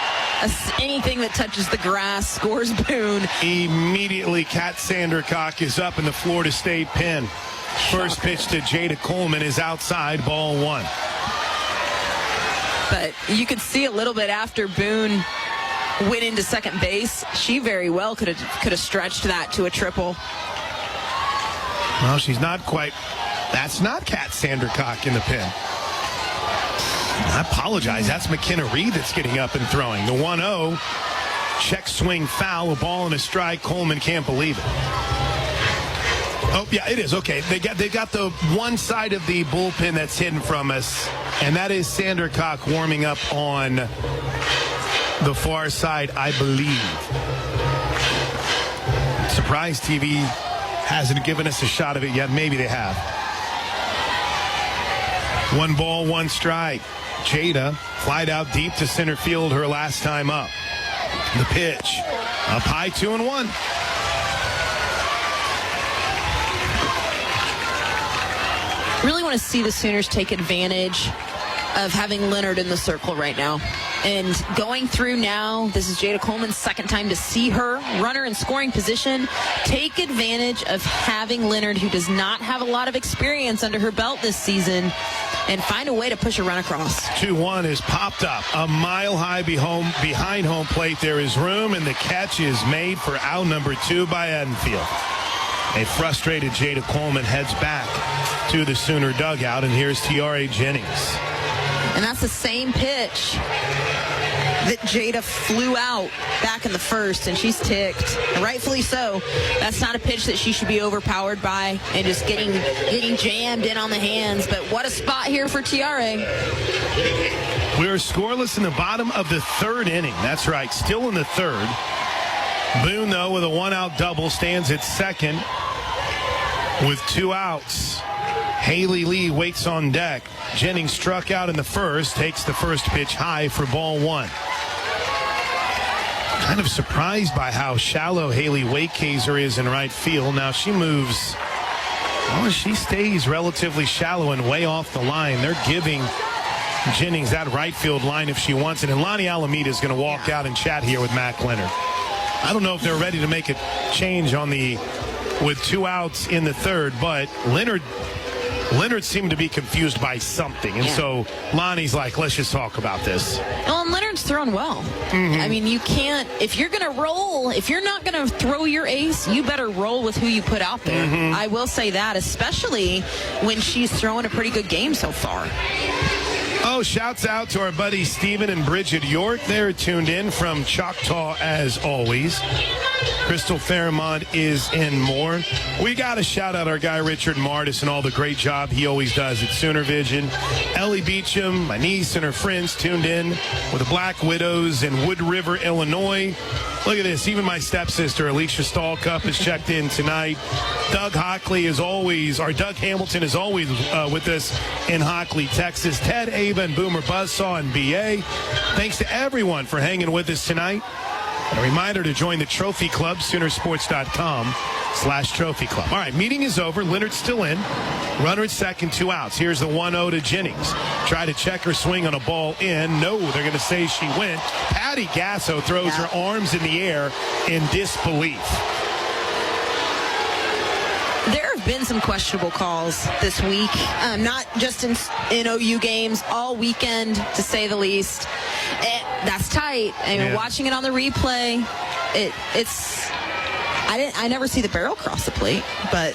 anything that touches the grass scores Boone. Immediately, Kat Sandercock is up in the Florida State pen. First pitch to Jada Coleman is outside, ball 1. But you could see a little bit after Boone went into second base, she very well could have stretched that to a triple. Well, she's not quite. That's not Kat Sandercock in the pen. I apologize. That's McKenna Reed that's getting up and throwing. The 1-0. Check swing foul. A ball and a strike. Coleman can't believe it. Oh, yeah, it is. Okay. They got the one side of the bullpen that's hidden from us, and that is Sandercock warming up on the far side, I believe. Surprise TV hasn't given us a shot of it yet. Maybe they have. 1 ball, 1 strike. Jada flied out deep to center field her last time up. The pitch. Up high, 2-1. Really want to see the Sooners take advantage of having Leonard in the circle right now. And going through now, this is Jada Coleman's second time to see her runner in scoring position. Take advantage of having Leonard, who does not have a lot of experience under her belt this season, and find a way to push a run across. 2-1 is popped up a mile high behind home plate. There is room, and the catch is made for out number 2 by Edenfield. A frustrated Jada Coleman heads back to the Sooner dugout, and here's Tiare Jennings. And that's the same pitch that Jada flew out back in the first, and she's ticked. Rightfully so. That's not a pitch that she should be overpowered by and just getting jammed in on the hands. But what a spot here for Tiare. We're scoreless in the bottom of the 3rd inning. That's right, still in the 3rd. Boone, though, with a 1-out double, stands at second with 2 outs. Haley Lee waits on deck. Jennings struck out in the first, takes the first pitch high for ball 1. Kind of surprised by how shallow Haley Wakehazor is in right field. Now she moves, she stays relatively shallow and way off the line. They're giving Jennings that right field line if she wants it. And Lonnie Alameda is going to walk out and chat here with Mac Leonard. I don't know if they're ready to make a change with 2 outs in the 3rd, but Leonard seemed to be confused by something. And so Lonnie's like, let's just talk about this. Well, and Leonard's thrown well. Mm-hmm. I mean, you can't, if you're going to roll, if you're not going to throw your ace, you better roll with who you put out there. Mm-hmm. I will say that, especially when she's throwing a pretty good game so far. Oh, shouts out to our buddies Stephen and Bridget York. They're tuned in from Choctaw as always. Crystal Fairmont is in more. We got to shout out our guy Richard Martis and all the great job he always does at Sooner Vision. Ellie Beecham, my niece and her friends tuned in with the Black Widows in Wood River, Illinois. Look at this. Even my stepsister, Alicia Stallcup, is checked in tonight. Doug Hamilton is always with us in Hockley, Texas. Ted, Ava, and Boomer Buzzsaw and BA. Thanks to everyone for hanging with us tonight. And a reminder to join the Trophy Club, Soonersports.com/Trophy Club. All right, meeting is over. Leonard's still in. Runner at second, 2 outs. Here's the 1-0 to Jennings. Try to check her swing on a ball in. No, they're going to say she went. Patty Gasso throws her arms in the air in disbelief. There have been some questionable calls this week, not just in OU games, all weekend, to say the least. That's tight. I mean, watching it on the replay, I never see the barrel cross the plate, but.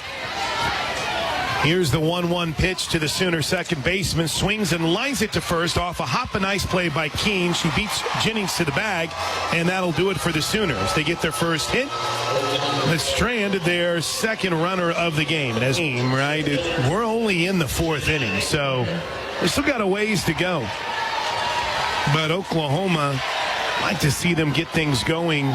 Here's the 1-1 pitch to the Sooner second baseman. Swings and lines it to first off a hop and ice play by Keene. She beats Jennings to the bag, and that'll do it for the Sooners. They get their first hit. That stranded their second runner of the game. And as we're only in the 4th inning, so we still got a ways to go. But Oklahoma, like to see them get things going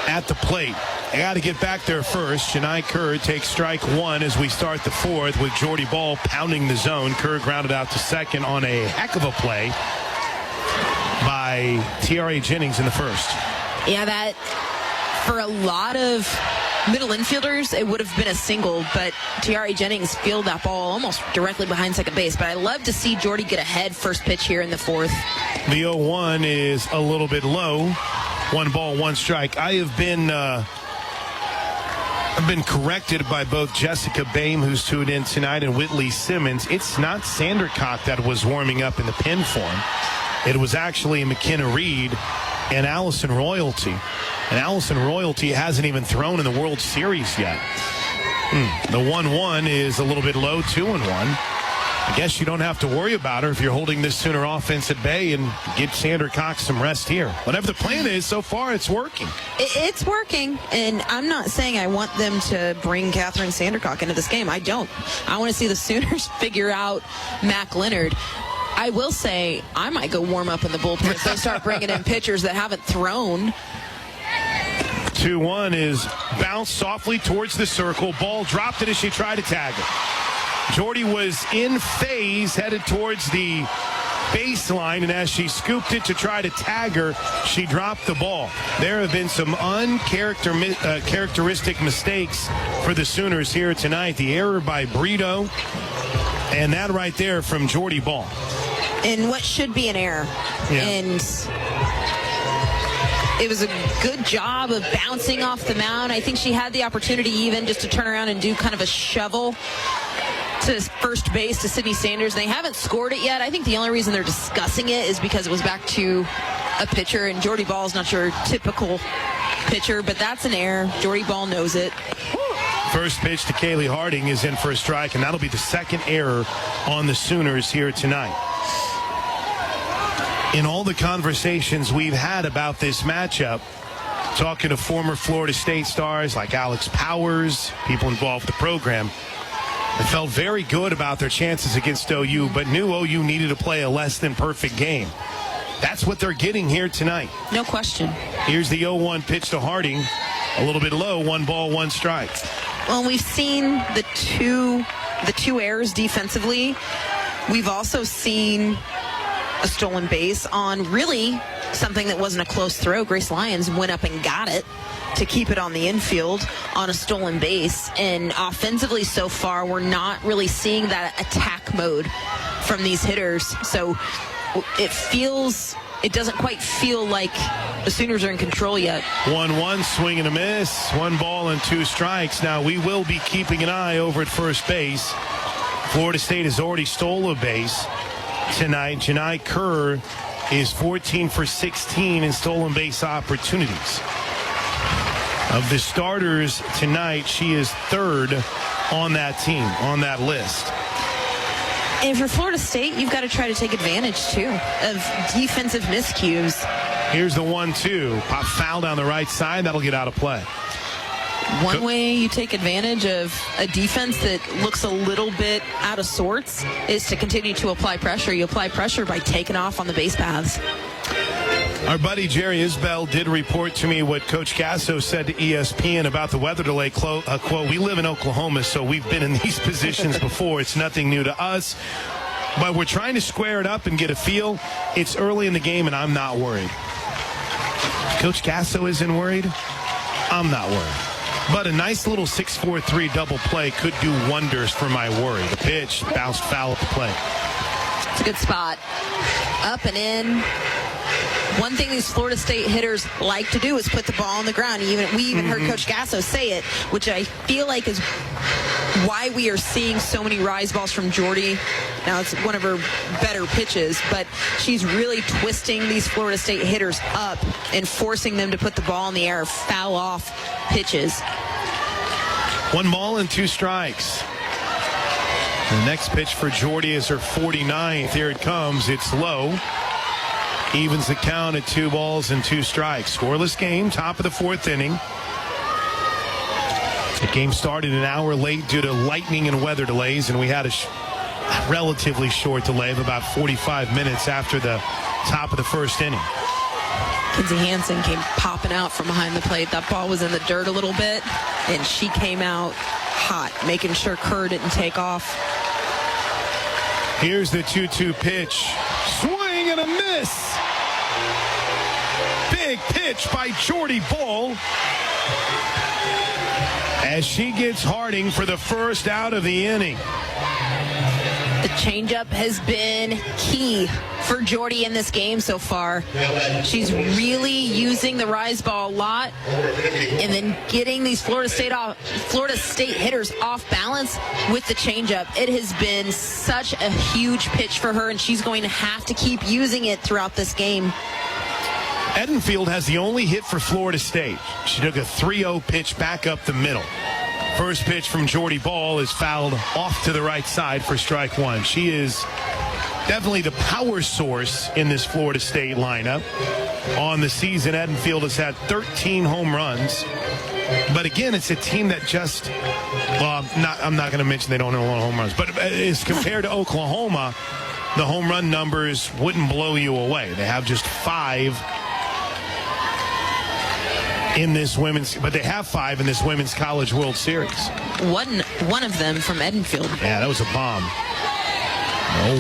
at the plate. They got to get back there first. Janai Kerr takes strike 1 as we start the 4th with Jordy Ball pounding the zone. Kerr grounded out to second on a heck of a play by Tiare Jennings in the first. Yeah, that for a lot of middle infielders, it would have been a single, but Tiare Jennings fielded that ball almost directly behind second base. But I love to see Jordy get ahead first pitch here in the 4th. The 0-1 is a little bit low. 1 ball, 1 strike. I've been corrected by both Jessica Boehm, who's tuned in tonight, and Whitley Simmons. It's not Sandercock that was warming up in the pin form. It was actually McKenna Reed and Allison Royalty. And Allison Royalty hasn't even thrown in the World Series yet. The 1-1 is a little bit low, 2-1. I guess you don't have to worry about her if you're holding this Sooner offense at bay and get Sandra Cox some rest here. Whatever the plan is, so far it's working. It's working, and I'm not saying I want them to bring Catherine Sandercock into this game. I don't. I want to see the Sooners figure out Mac Leonard. I will say I might go warm up in the bullpen if they start bringing in pitchers that haven't thrown. 2-1 is bounced softly towards the circle. Ball dropped it as she tried to tag it. Jordy was in phase, headed towards the baseline, and as she scooped it to try to tag her, she dropped the ball. There have been some uncharacteristic mistakes for the Sooners here tonight. The error by Brito, and that right there from Jordy Ball. And what should be an error. Yeah. And it was a good job of bouncing off the mound. I think she had the opportunity even just to turn around and do kind of a shovel to first base to Sydney Sanders. They haven't scored it yet. I think the only reason they're discussing it is because it was back to a pitcher, and Jordy Ball is not your typical pitcher, but that's an error. Jordy Ball knows it. First pitch to Kaylee Harding is in for a strike, and that'll be the second error on the Sooners here tonight. In all the conversations we've had about this matchup, talking to former Florida State stars like Alex Powers, people involved with the program, I felt very good about their chances against OU, but knew OU needed to play a less than perfect game. That's what they're getting here tonight. No question. Here's the 0-1 pitch to Harding. A little bit low, 1 ball, 1 strike. Well, we've seen the two errors defensively. We've also seen a stolen base on really something that wasn't a close throw. Grace Lyons went up and got it to keep it on the infield on a stolen base. And offensively so far, we're not really seeing that attack mode from these hitters. So it doesn't quite feel like the Sooners are in control yet. 1-1, swing and a miss. 1 ball and 2 strikes. Now we will be keeping an eye over at first base. Florida State has already stole a base tonight. Janai Kerr is 14 for 16 in stolen base opportunities. Of the starters tonight, she is 3rd on that team, on that list. And for Florida State, you've got to try to take advantage, too, of defensive miscues. Here's the 1-2. Pop foul down the right side. That'll get out of play. One way you take advantage of a defense that looks a little bit out of sorts is to continue to apply pressure. You apply pressure by taking off on the base paths. Our buddy Jerry Isbell did report to me what Coach Gasso said to ESPN about the weather delay. Quote, we live in Oklahoma, so we've been in these positions before. It's nothing new to us. But we're trying to square it up and get a feel. It's early in the game, and I'm not worried. Coach Gasso isn't worried. I'm not worried. But a nice little 6-4-3 double play could do wonders for my worry. The pitch bounced foul at the plate. It's a good spot. Up and in. One thing these Florida State hitters like to do is put the ball on the ground. We even heard Coach Gasso say it, which I feel like is why we are seeing so many rise balls from Jordy. Now, it's one of her better pitches, but she's really twisting these Florida State hitters up and forcing them to put the ball in the air, foul off pitches. 1 ball and 2 strikes. The next pitch for Jordy is her 49th. Here it comes. It's low. Evens the count at 2 balls and 2 strikes. Scoreless game, top of the 4th inning. The game started an hour late due to lightning and weather delays, and we had a relatively short delay of about 45 minutes after the top of the 1st inning. Kinsey Hansen came popping out from behind the plate. That ball was in the dirt a little bit, and she came out hot, making sure Kerr didn't take off. Here's the 2-2 pitch. Swing and a miss. Big pitch by Jordy Ball as she gets Harding for the first out of the inning. The changeup has been key for Jordy in this game so far. She's really using the rise ball a lot and then getting these Florida State hitters off balance with the changeup. It has been such a huge pitch for her, and she's going to have to keep using it throughout this game. Edenfield has the only hit for Florida State. She took a 3-0 pitch back up the middle. First pitch from Jordy Ball is fouled off to the right side for strike one. She is definitely the power source in this Florida State lineup. On the season, Edenfield has had 13 home runs. But again, it's a team that just, well, I'm not going to mention they don't have a lot of home runs. But as compared to Oklahoma, the home run numbers wouldn't blow you away. They have just 5 in this women's, but they have 5 in this Women's College World Series. One of them from Edenfield. Yeah, that was a bomb.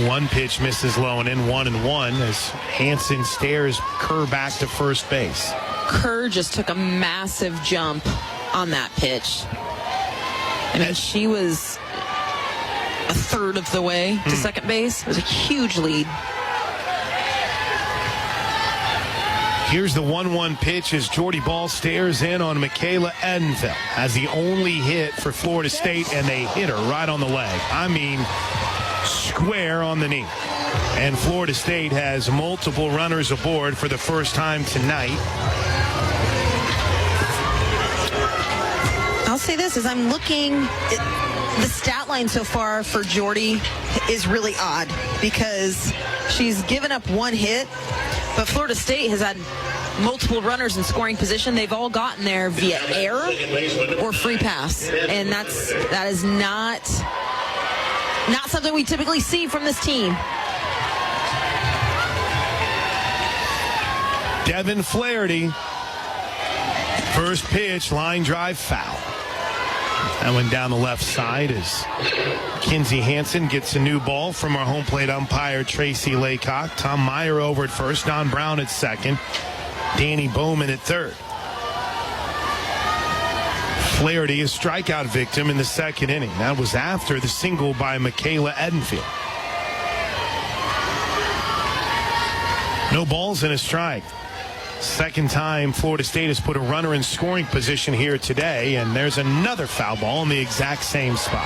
One pitch misses low and in 1-1 as Hansen stares Kerr back to first base. Kerr just took a massive jump on that pitch. I mean, she was a third of the way to second base. It was a huge lead. Here's the 1-1 pitch as Jordy Ball stares in on Michaela Edenfield. Has the only hit for Florida State, and they hit her right on the leg. I mean, square on the knee. And Florida State has multiple runners aboard for the first time tonight. I'll say this, as I'm looking, the stat line so far for Jordy is really odd because she's given up 1 hit, but Florida State has had multiple runners in scoring position. They've all gotten there via error or free pass, and that is not something we typically see from this team. Devin Flaherty, first pitch, line drive, foul. That went down the left side as Kinsey Hansen gets a new ball from our home plate umpire, Tracy Laycock. Tom Meyer over at first, Don Brown at second, Danny Bowman at third. Flaherty, a strikeout victim in the second inning. That was after the single by Michaela Edenfield. No balls and a strike. Second time Florida State has put a runner in scoring position here today, and there's another foul ball in the exact same spot.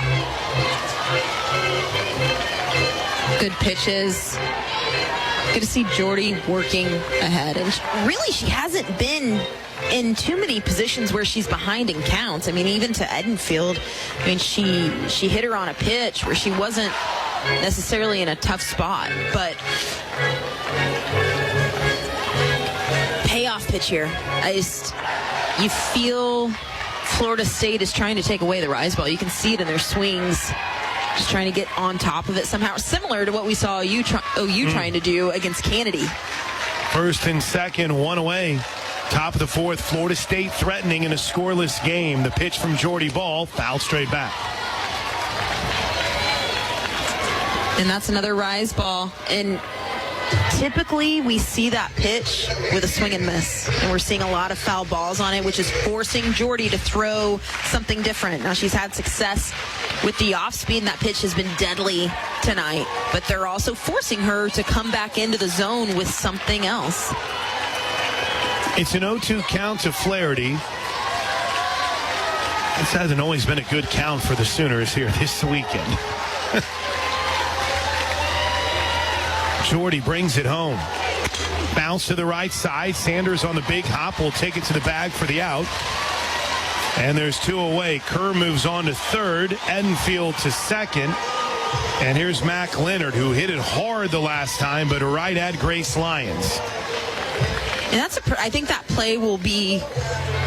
Good pitches. Good to see Jordy working ahead. And really, she hasn't been in too many positions where she's behind in counts. I mean, even to Edenfield, I mean, she hit her on a pitch where she wasn't necessarily in a tough spot, but payoff pitch here. You feel Florida State is trying to take away the rise ball. You can see it in their swings, just trying to get on top of it somehow, similar to what we saw OU trying to do against Kennedy. First and second, 1 away. Top of the fourth, Florida State threatening in a scoreless game. The pitch from Jordy Ball, foul straight back. And that's another rise ball. And typically we see that pitch with a swing and miss. And we're seeing a lot of foul balls on it, which is forcing Jordy to throw something different. Now, she's had success with the off speed, and that pitch has been deadly tonight. But they're also forcing her to come back into the zone with something else. It's an 0-2 count to Flaherty. This hasn't always been a good count for the Sooners here this weekend. Jordy brings it home. Bounce to the right side. Sanders on the big hop will take it to the bag for the out. And there's 2 away. Kerr moves on to third. Edenfield to second. And here's Mac Leonard, who hit it hard the last time, but right at Grace Lyons. And I think that play will be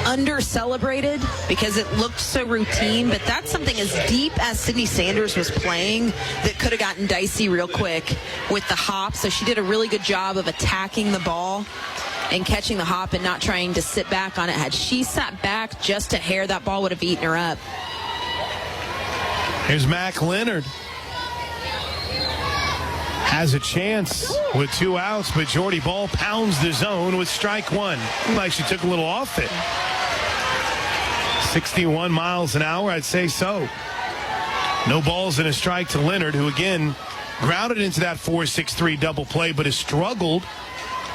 under-celebrated because it looked so routine, but that's something as deep as Sydney Sanders was playing that could have gotten dicey real quick with the hop. So she did a really good job of attacking the ball and catching the hop and not trying to sit back on it. Had she sat back just a hair, that ball would have eaten her up. Here's Mac Leonard. Has a chance with 2 outs, but Jordy Ball pounds the zone with strike 1. Like she took a little off it. 61 miles an hour, I'd say so. No balls and a strike to Leonard, who again grounded into that 4-6-3 double play, but has struggled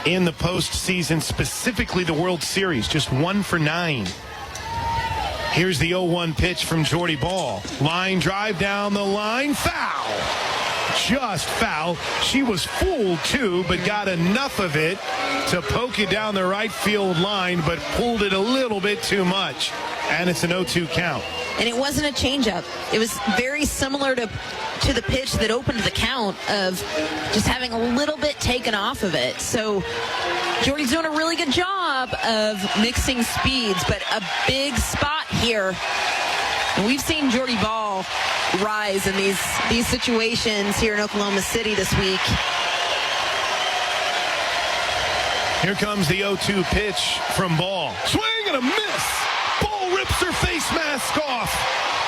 in the postseason, specifically the World Series. Just 1 for 9. Here's the 0-1 pitch from Jordy Ball. Line drive down the line, foul. just foul. She was fooled, too, but got enough of it to poke it down the right field line, but pulled it a little bit too much. And it's an 0-2 count. And it wasn't a changeup. It was very similar to the pitch that opened the count, of just having a little bit taken off of it. So Jordy's doing a really good job of mixing speeds, but a big spot here. And we've seen Jordy Ball rise in these situations here in Oklahoma City this week. Here comes the 0-2 pitch from Ball. Swing and a miss. Ball rips her face mask off.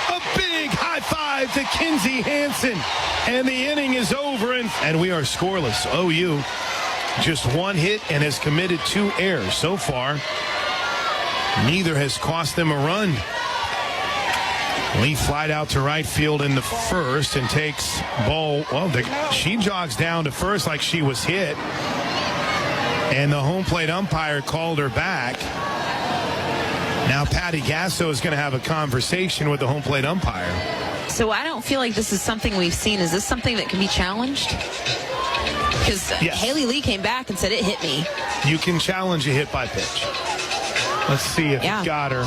A big high five to Kinsey Hansen. And the inning is over, and we are scoreless. OU just one hit and has committed 2 errors so far. Neither has cost them a run. Lee flied out to right field in the first and takes Ball. Well, she jogs down to first like she was hit. And the home plate umpire called her back. Now Patty Gasso is going to have a conversation with the home plate umpire. So I don't feel like this is something we've seen. Is this something that can be challenged? Because yes. Haley Lee came back and said it hit me. You can challenge a hit by pitch. Let's see if it got her.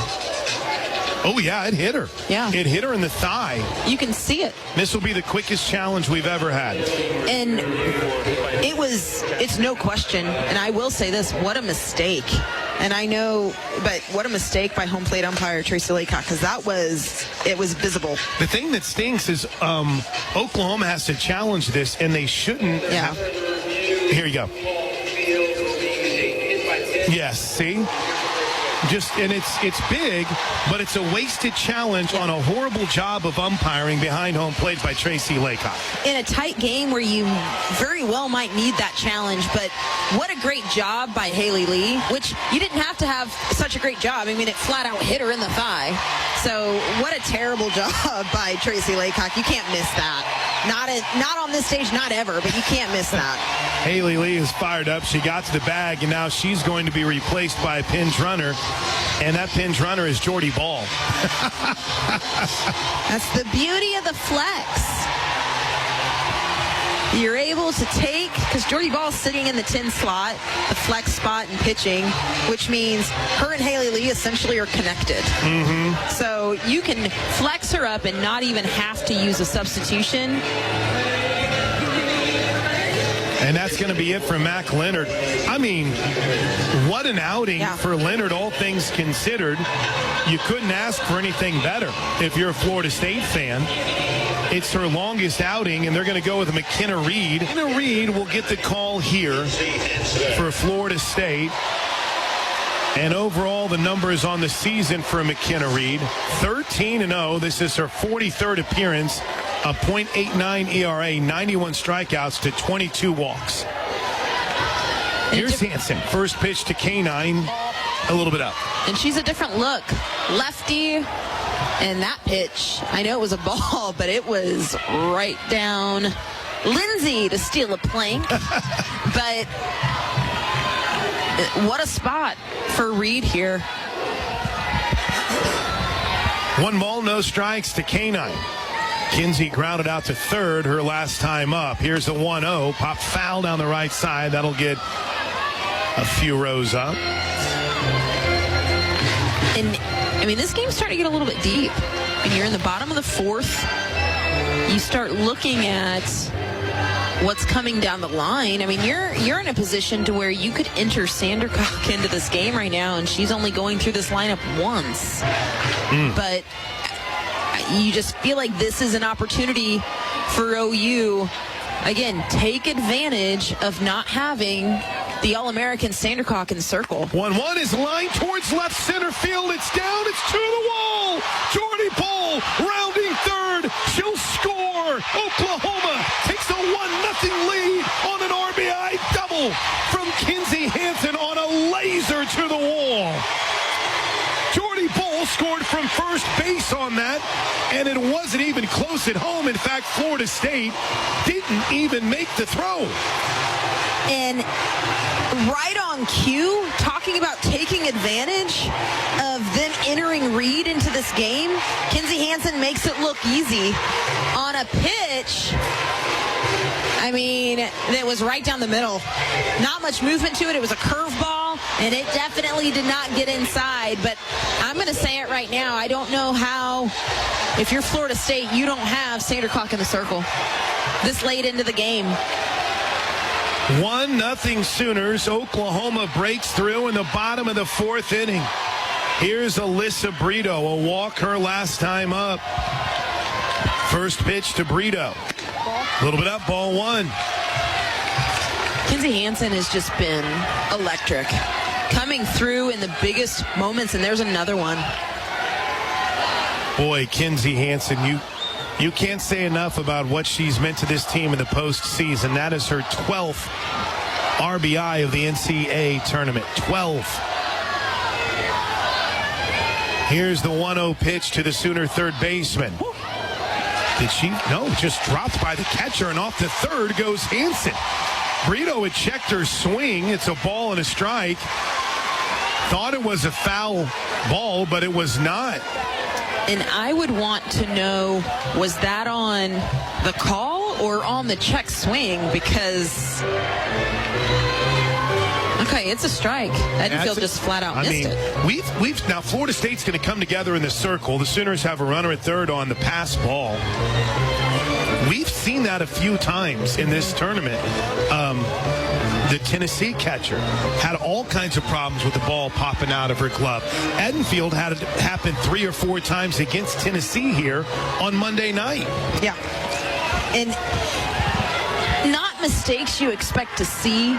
Oh, yeah, it hit her. Yeah. It hit her in the thigh. You can see it. This will be the quickest challenge we've ever had. And it's no question. And I will say this, what a mistake. And I know, but what a mistake by home plate umpire Tracy Laycock, because it was visible. The thing that stinks is Oklahoma has to challenge this, and they shouldn't have. Here you go. Yes, see? And it's big, but it's a wasted challenge on a horrible job of umpiring behind home plate by Tracy Laycock. In a tight game where you very well might need that challenge, but what a great job by Haley Lee, which you didn't have to have such a great job. I mean, it flat out hit her in the thigh. So what a terrible job by Tracy Laycock. You can't miss that. Not on this stage, not ever, but you can't miss that. Haley Lee is fired up. She got to the bag, and now she's going to be replaced by a pinch runner. And that pinch runner is Jordy Ball. That's the beauty of the flex. You're able to take, because Jordy Ball's sitting in the 10 slot, the flex spot and pitching, which means her and Haley Lee essentially are connected. Mm-hmm. So you can flex her up and not even have to use a substitution. And that's going to be it for Mac Leonard. I mean, what an outing for Leonard, all things considered. You couldn't ask for anything better if you're a Florida State fan. It's her longest outing, and they're going to go with McKenna Reed. McKenna Reed will get the call here for Florida State. And overall, the numbers on the season for McKenna Reed, 13-0. This is her 43rd appearance, a .89 ERA, 91 strikeouts to 22 walks. Here's Hansen. First pitch to K9, a little bit up. And she's a different look. Lefty. And that pitch, I know it was a ball, but it was right down Lindsay to steal a plank. But what a spot for Reed here. 1 ball, no strikes to K9. Kinsey grounded out to third her last time up. Here's a 1-0. Pop foul down the right side. That'll get a few rows up. And I mean, this game's starting to get a little bit deep. And you're in the bottom of the fourth. You start looking at what's coming down the line. I mean, you're in a position to where you could enter Sandercock into this game right now, and she's only going through this lineup once. But you just feel like this is an opportunity for OU. Again, take advantage of not having the All-American Sandercock in the circle. 1-1 is lined towards left center field. It's down. It's to the wall. Jordy Ball rounding third. She'll score. Oklahoma takes a 1-0 lead on an RBI double from Kinsey Hansen on a laser to the wall. Jordy Ball scored from first base on that, and it wasn't even close at home. In fact, Florida State didn't even make the throw. And right on cue, talking about taking advantage of them entering Reed into this game, Kinsey Hansen makes it look easy on a pitch I mean, it was right down the middle. Not much movement to it. It was a curveball, and it definitely did not get inside. But I'm going to say it right now. I don't know how, if you're Florida State, you don't have Sandercock in the circle this late into the game. 1-0 Sooners. Oklahoma breaks through in the bottom of the fourth inning. Here's Alyssa Brito, a walk her last time up. First pitch to Brito. A little bit up, ball one. Kinsey Hansen has just been electric. Coming through in the biggest moments, and there's another one. Boy, Kinsey Hansen, you can't say enough about what she's meant to this team in the postseason. That is her 12th RBI of the NCAA tournament. 12. Here's the 1-0 pitch to the Sooner third baseman. Did she? No, just dropped by the catcher, and off to third goes Hansen. Brito had checked her swing. It's a ball and a strike. Thought it was a foul ball, but it was not. And I would want to know, was that on the call or on the check swing? Because, okay, it's a strike. Edenfield just flat out missed it. We've now Florida State's going to come together in the circle. The Sooners have a runner at third on the pass ball. We've seen that a few times in this tournament. The Tennessee catcher had all kinds of problems with the ball popping out of her glove. Edenfield had it happen 3 or 4 times against Tennessee here on Monday night. Yeah. And not mistakes you expect to see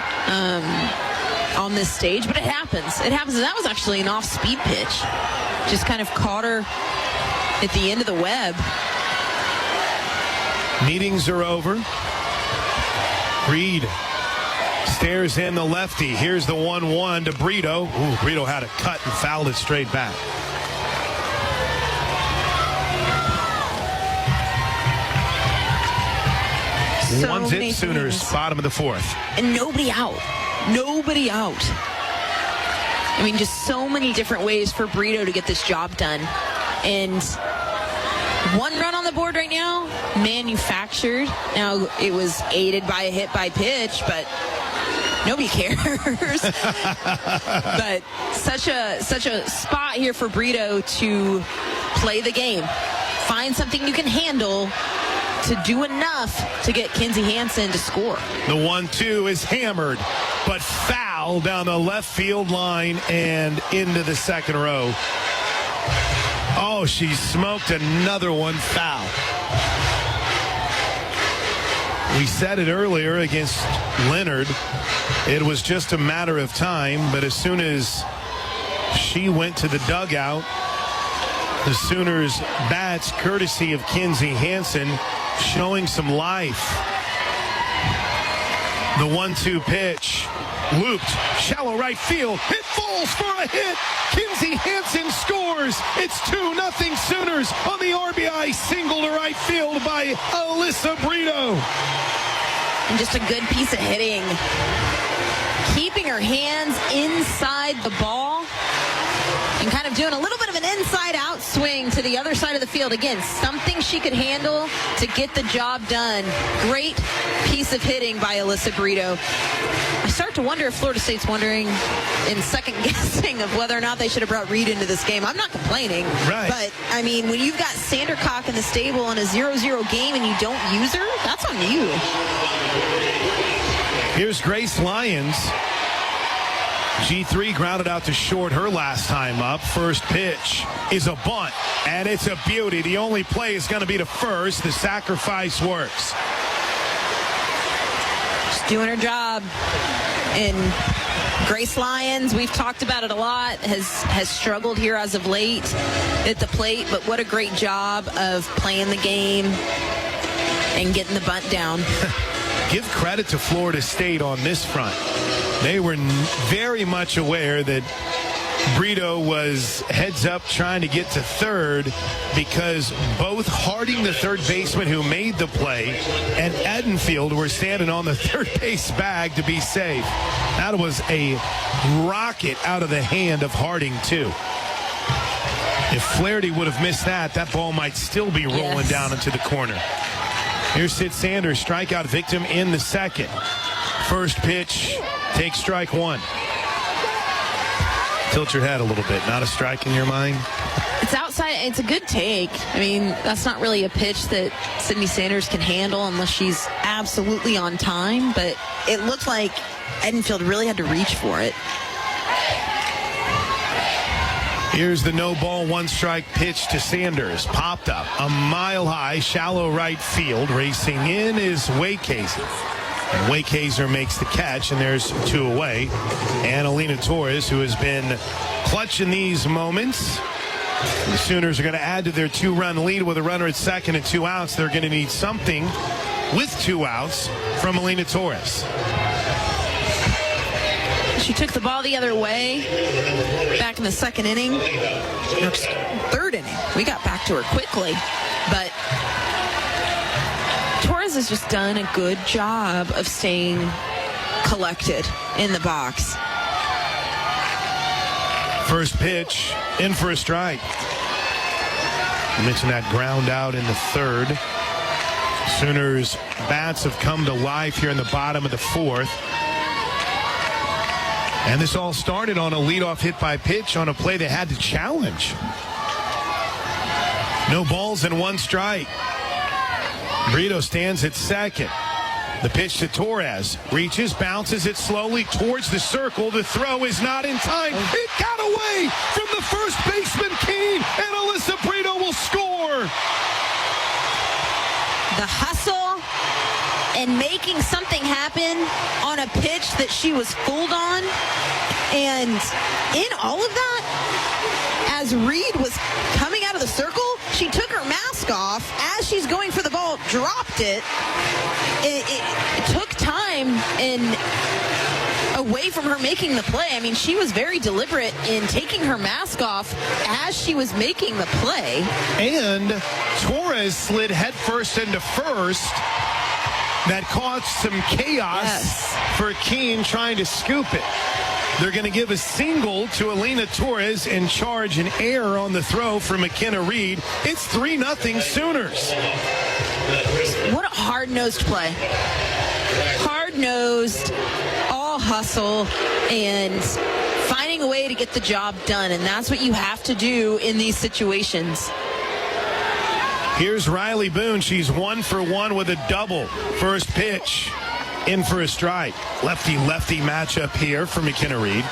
on this stage, but it happens. It happens. And that was actually an off-speed pitch. Just kind of caught her at the end of the web. Meetings are over. Reed stares in the lefty. Here's the 1-1 to Brito. Ooh, Brito had a cut and fouled it straight back. So One's it, Sooners, bottom of the fourth. And nobody out. Nobody out. I mean, just so many different ways for Brito to get this job done. And 1 run on the board right now, manufactured. Now, it was aided by a hit by pitch, but nobody cares. But such a spot here for Brito to play the game. Find something you can handle to do enough to get Kinsey Hansen to score. The 1-2 is hammered, but foul down the left field line and into the second row. Oh, she smoked another one foul. We said it earlier against Leonard. It was just a matter of time, but as soon as she went to the dugout, the Sooners bats, courtesy of Kinsey Hansen, showing some life. The 1-2 pitch. Looped, shallow right field. It falls for a hit. Kinsey Hansen scores. It's 2-0 Sooners on the RBI single to right field by Alyssa Brito. And just a good piece of hitting. Keeping her hands inside the ball and kind of doing a little bit of an inside-out swing to the other side of the field. Again, something she could handle to get the job done. Great piece of hitting by Alyssa Brito. I start to wonder if Florida State's wondering and second-guessing of whether or not they should have brought Reed into this game. I'm not complaining. Right. But, I mean, when you've got Sandercock in the stable in a 0-0 game and you don't use her, that's on you. Here's Grace Lyons. G3 grounded out to short her last time up. First pitch is a bunt, and it's a beauty. The only play is going to be to first. The sacrifice works. She's doing her job. And Grace Lyons, we've talked about it a lot, has struggled here as of late at the plate, but what a great job of playing the game and getting the bunt down. Give credit to Florida State on this front. They were very much aware that Brito was heads up trying to get to third because both Harding, the third baseman who made the play, and Edenfield were standing on the third base bag to be safe. That was a rocket out of the hand of Harding, too. If Flaherty would have missed that, that ball might still be rolling down into the corner. Here's Sid Sanders, strikeout victim in the second. First pitch, takes strike one. Tilt your head a little bit. Not a strike in your mind? It's outside. It's a good take. I mean, that's not really a pitch that Sydney Sanders can handle unless she's absolutely on time. But it looked like Edenfield really had to reach for it. Here's the no ball, one strike pitch to Sanders. Popped up a mile high, shallow right field. Racing in is Waycaser. And Waycaser makes the catch, and there's two away. And Alina Torres, who has been clutch in these moments. The Sooners are going to add to their 2-run lead with a runner at second and 2 outs. They're going to need something with 2 outs from Alina Torres. She took the ball the other way back in the second inning. No, third inning. We got back to her quickly. But Torres has just done a good job of staying collected in the box. First pitch, in for a strike. I mentioned that ground out in the third. Sooners bats have come to life here in the bottom of the fourth. And this all started on a leadoff hit by pitch on a play they had to challenge. No balls and 1 strike. Brito stands at second. The pitch to Torres. Reaches, bounces it slowly towards the circle. The throw is not in time. It got away from the first baseman, Keene. And Alyssa Brito will score. The hustle and making something happen on a pitch that she was fooled on. And in all of that, as Reed was coming out of the circle, she took her mask off. As she's going for the ball, dropped it. It took time and away from her making the play. I mean, she was very deliberate in taking her mask off as she was making the play. And Torres slid headfirst into first. That caused some chaos for Keene trying to scoop it. They're going to give a single to Alina Torres and charge an error on the throw for McKenna Reed. It's 3-0 Sooners. What a hard-nosed play. Hard-nosed, all hustle, and finding a way to get the job done. And that's what you have to do in these situations. Here's Riley Boone. She's 1 for 1 with a double. First pitch, in for a strike. Lefty-lefty matchup here for McKenna Reed.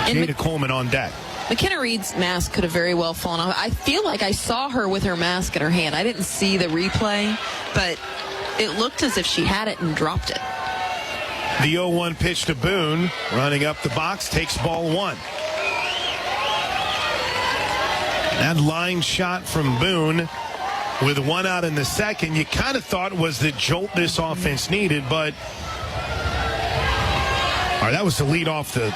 Jada Coleman on deck. McKenna Reed's mask could have very well fallen off. I feel like I saw her with her mask in her hand. I didn't see the replay, but it looked as if she had it and dropped it. The 0-1 pitch to Boone. Running up the box, takes ball 1. That line shot from Boone with 1 out in the second, you kind of thought was the jolt this offense needed, but that was the lead off the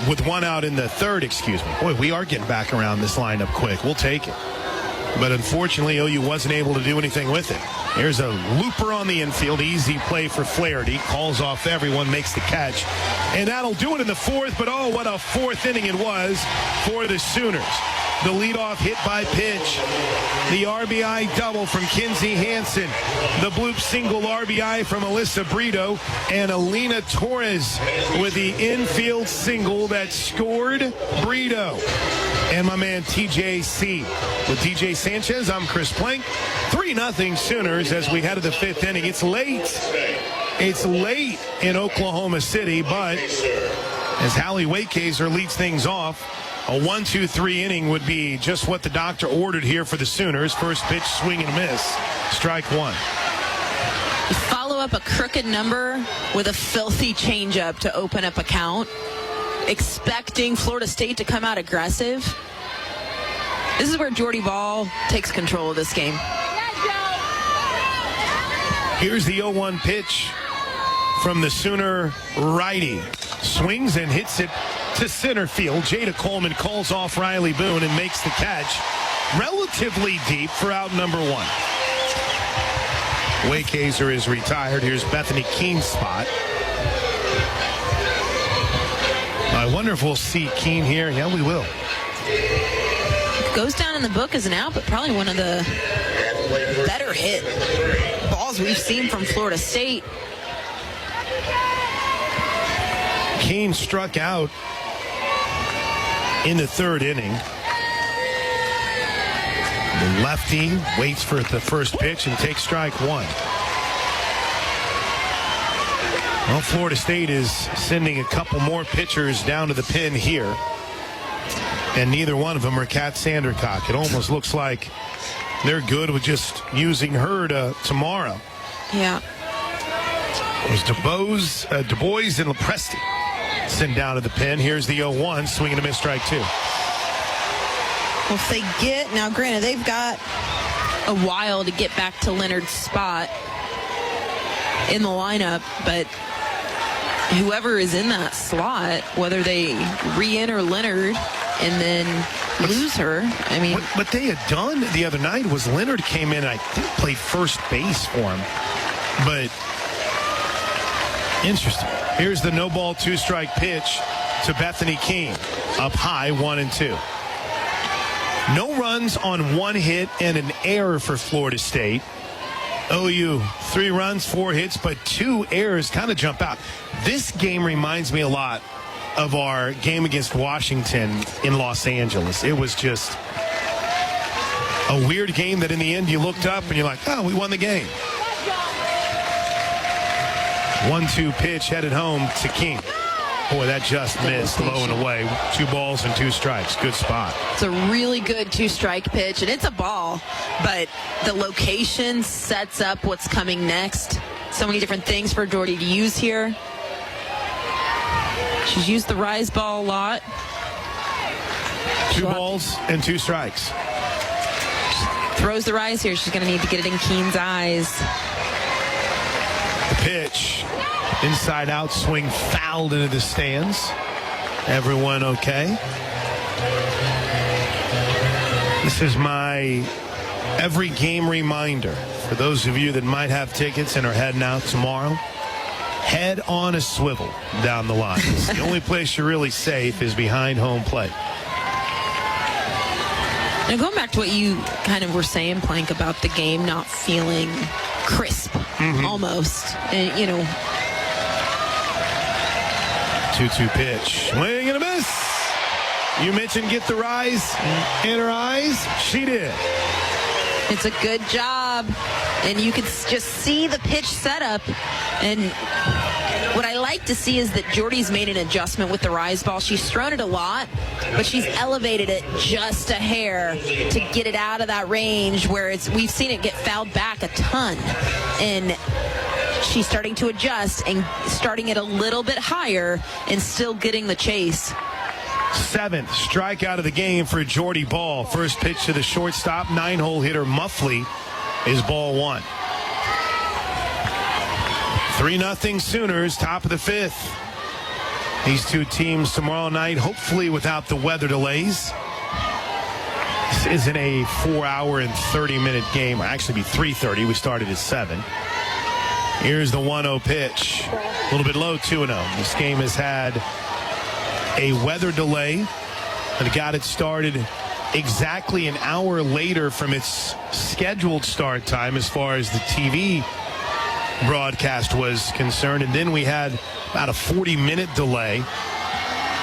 with 1 out in the third, excuse me. Boy, we are getting back around this lineup quick. We'll take it. But unfortunately, OU wasn't able to do anything with it. Here's a looper on the infield. Easy play for Flaherty. Calls off everyone, makes the catch. And that'll do it in the fourth, but oh, what a fourth inning it was for the Sooners. The leadoff hit by pitch. The RBI double from Kinsey Hansen. The bloop single RBI from Alyssa Brito. And Alina Torres with the infield single that scored Brito. And my man TJC. With DJ Sanchez, I'm Chris Plank. 3-0 Sooners as we head to the 5th inning. It's late. It's late in Oklahoma City, but as Hallie Waycaser leads things off, a 1-2-3 inning would be just what the doctor ordered here for the Sooners. First pitch, swing and miss. Strike 1. You follow up a crooked number with a filthy changeup to open up a count, expecting Florida State to come out aggressive. This is where Jordy Ball takes control of this game. Here's the 0-1 pitch from the Sooner righty. Swings and hits it to center field. Jada Coleman calls off Riley Boone and makes the catch relatively deep for out number 1. Waycaser is retired. Here's Bethany Keene's spot. I wonder if we'll see Keene here. Yeah, we will. Goes down in the book as an out, but probably one of the better hit balls we've seen from Florida State. Kane struck out in the third inning. The lefty waits for the first pitch and takes strike one. Well, Florida State is sending a couple more pitchers down to the pen here. And neither one of them are Kat Sandercock. It almost looks like they're good with just using her tomorrow. Yeah. It was Du Bois and Lepresti sent down to the pen. Here's the 0-1, swing and a miss, strike two. Well, if they get, now granted, they've got a while to get back to Leonard's spot in the lineup, but whoever is in that slot, whether they re-enter Leonard and then lose her, I mean. What they had done the other night was Leonard came in and I think played first base for him. But interesting. Here's the no ball, two strike pitch to Bethany King. Up high, 1-2. No runs on one hit and an error for Florida State. OU, 3 runs, 4 hits, but 2 errors kind of jump out. This game reminds me a lot of our game against Washington in Los Angeles. It was just a weird game that in the end you looked up and you're like, oh, we won the game. 1-2 pitch headed home to King. Boy, that just missed, low and away. 2 balls and 2 strikes. Good spot. It's a really good 2-strike pitch, and it's a ball, but the location sets up what's coming next. So many different things for Jordy to use here. She's used the rise ball a lot. 2 balls and 2 strikes. Throws the rise here. She's going to need to get it in Keen's eyes. The pitch. Inside out swing fouled into the stands. Everyone okay? This is my every game reminder for those of you that might have tickets and are heading out tomorrow. Head on a swivel down the line. The only place you're really safe is behind home plate. Now going back to what you kind of were saying, Plank, about the game not feeling crisp, almost, and you know. 2-2 pitch. Swing and a miss. You mentioned get the rise in her eyes. She did. It's a good job. And you can just see the pitch setup. And what I like to see is that Jordy's made an adjustment with the rise ball. She's thrown it a lot, but she's elevated it just a hair to get it out of that range where we've seen it get fouled back a ton. And she's starting to adjust and starting it a little bit higher and still getting the chase. 7th strikeout of the game for Jordy Ball. First pitch to the shortstop. 9-hole hitter Muffley is ball 1. 3-0 Sooners, top of the 5th. These two teams tomorrow night, hopefully without the weather delays. This isn't a 4-hour and 30-minute game. It'll actually be 3:30. We started at 7. Here's the 1-0 pitch. A little bit low, 2-0. This game has had a weather delay that got it started exactly an hour later from its scheduled start time as far as the TV broadcast was concerned. And then we had about a 40-minute delay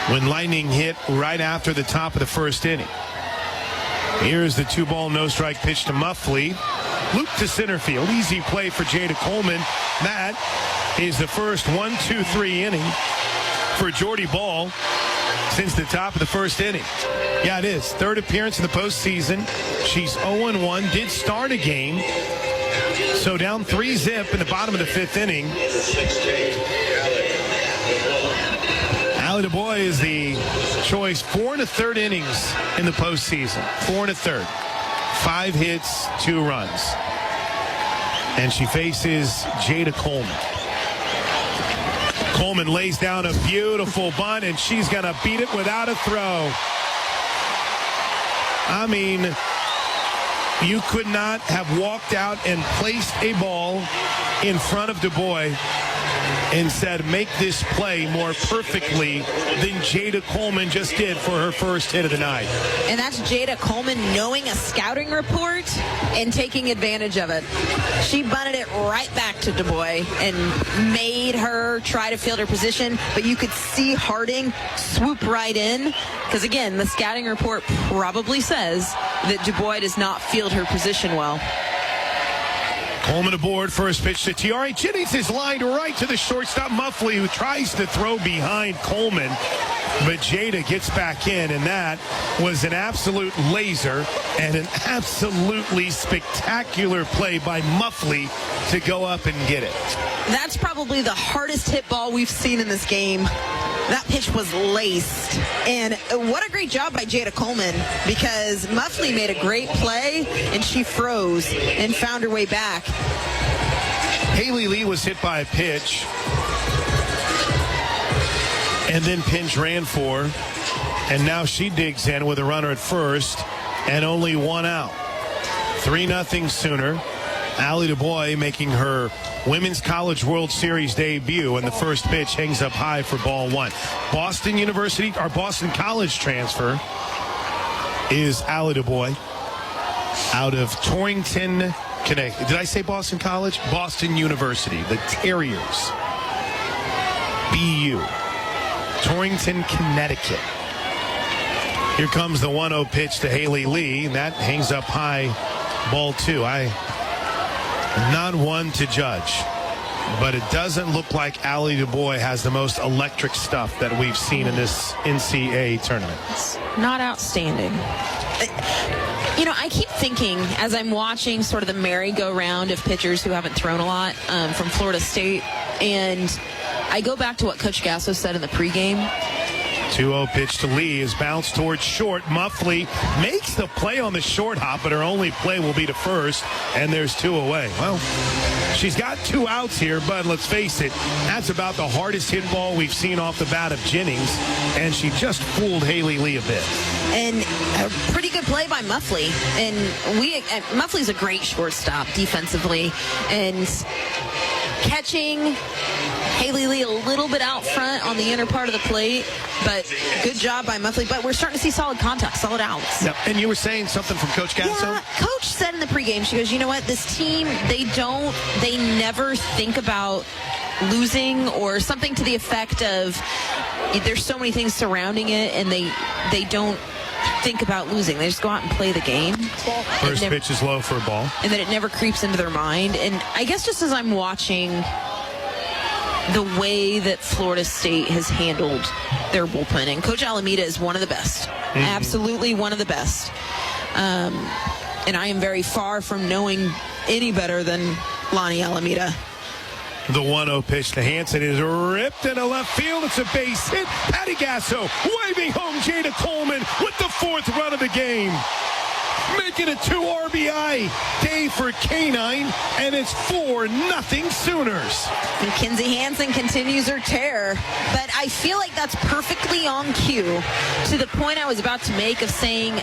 when lightning hit right after the top of the first inning. Here's the 2-ball, no-strike pitch to Muffley. Loop to center field. Easy play for Jada Coleman. That is the first 1-2-3 inning for Jordy Ball since the top of the first inning. Yeah, it is. 3rd appearance in the postseason. She's 0-1. Did start a game. So down 3-0 in the bottom of the 5th inning. Allie DuBois is the choice. 4 1/3 innings in the postseason. 4 1/3. 5 hits, 2 runs. And she faces Jada Coleman. Coleman lays down a beautiful bunt, and she's going to beat it without a throw. I mean, you could not have walked out and placed a ball in front of DuBois and said, make this play more perfectly than Jada Coleman just did for her first hit of the night. And that's Jada Coleman knowing a scouting report and taking advantage of it. She bunted it right back to DuBois and made her try to field her position, but you could see Harding swoop right in because, again, the scouting report probably says that DuBois does not field her position well. Coleman aboard, first pitch to Tiare. Jennings is lined right to the shortstop, Muffley, who tries to throw behind Coleman, but Jada gets back in, and that was an absolute laser and an absolutely spectacular play by Muffley to go up and get it. That's probably the hardest hit ball we've seen in this game. That pitch was laced. And what a great job by Jada Coleman, because Muffley made a great play and she froze and found her way back. Haley Lee was hit by a pitch and then Pinch ran for, and now she digs in with a runner at first and only one out. 3-0 Sooner. Allie DuBois making her Women's College World Series debut, and the first pitch hangs up high for ball one. Boston University, our Boston College transfer, is Allie DuBois out of Torrington, Connecticut. Did I say Boston College? Boston University, the Terriers. BU. Torrington, Connecticut. Here comes the 1-0 pitch to Haley Lee, and that hangs up high, ball two. Not one to judge, but it doesn't look like Allie DuBois has the most electric stuff that we've seen in this NCAA tournament. It's not outstanding. You know, I keep thinking as I'm watching sort of the merry-go-round of pitchers who haven't thrown a lot from Florida State, and I go back to what Coach Gasso said in the pregame. 2-0 pitch to Lee is bounced towards short. Muffley makes the play on the short hop, but her only play will be to first, and there's two away. Well, she's got 2 outs here, but let's face it, that's about the hardest hit ball we've seen off the bat of Jennings, and she just fooled Haley Lee a bit. And a pretty good play by Muffley. And Muffley's a great shortstop defensively, and catching Haley Lee a little bit out front on the inner part of the plate, but good job by Muffley. But we're starting to see solid contact, solid outs. Yep. And you were saying something from Coach Gasso? Yeah, Coach said in the pregame, she goes, you know what, this team, they never think about losing, or something to the effect of there's so many things surrounding it, and they don't think about losing. They just go out and play the game. First pitch is low for a ball. And then it never creeps into their mind. And I guess just as I'm watching the way that Florida State has handled their bullpen, and Coach Alameda is one of the best. Absolutely one of the best. And I am very far from knowing any better than Lonnie Alameda. The 1-0 pitch to Hansen is ripped into left field. It's a base hit. Patty Gasso waving home Jada Coleman with the 4th run of the game. Making a 2 RBI day for K9, and it's 4-0 Sooners. And Kinsey Hansen continues her tear, but I feel like that's perfectly on cue to the point I was about to make of saying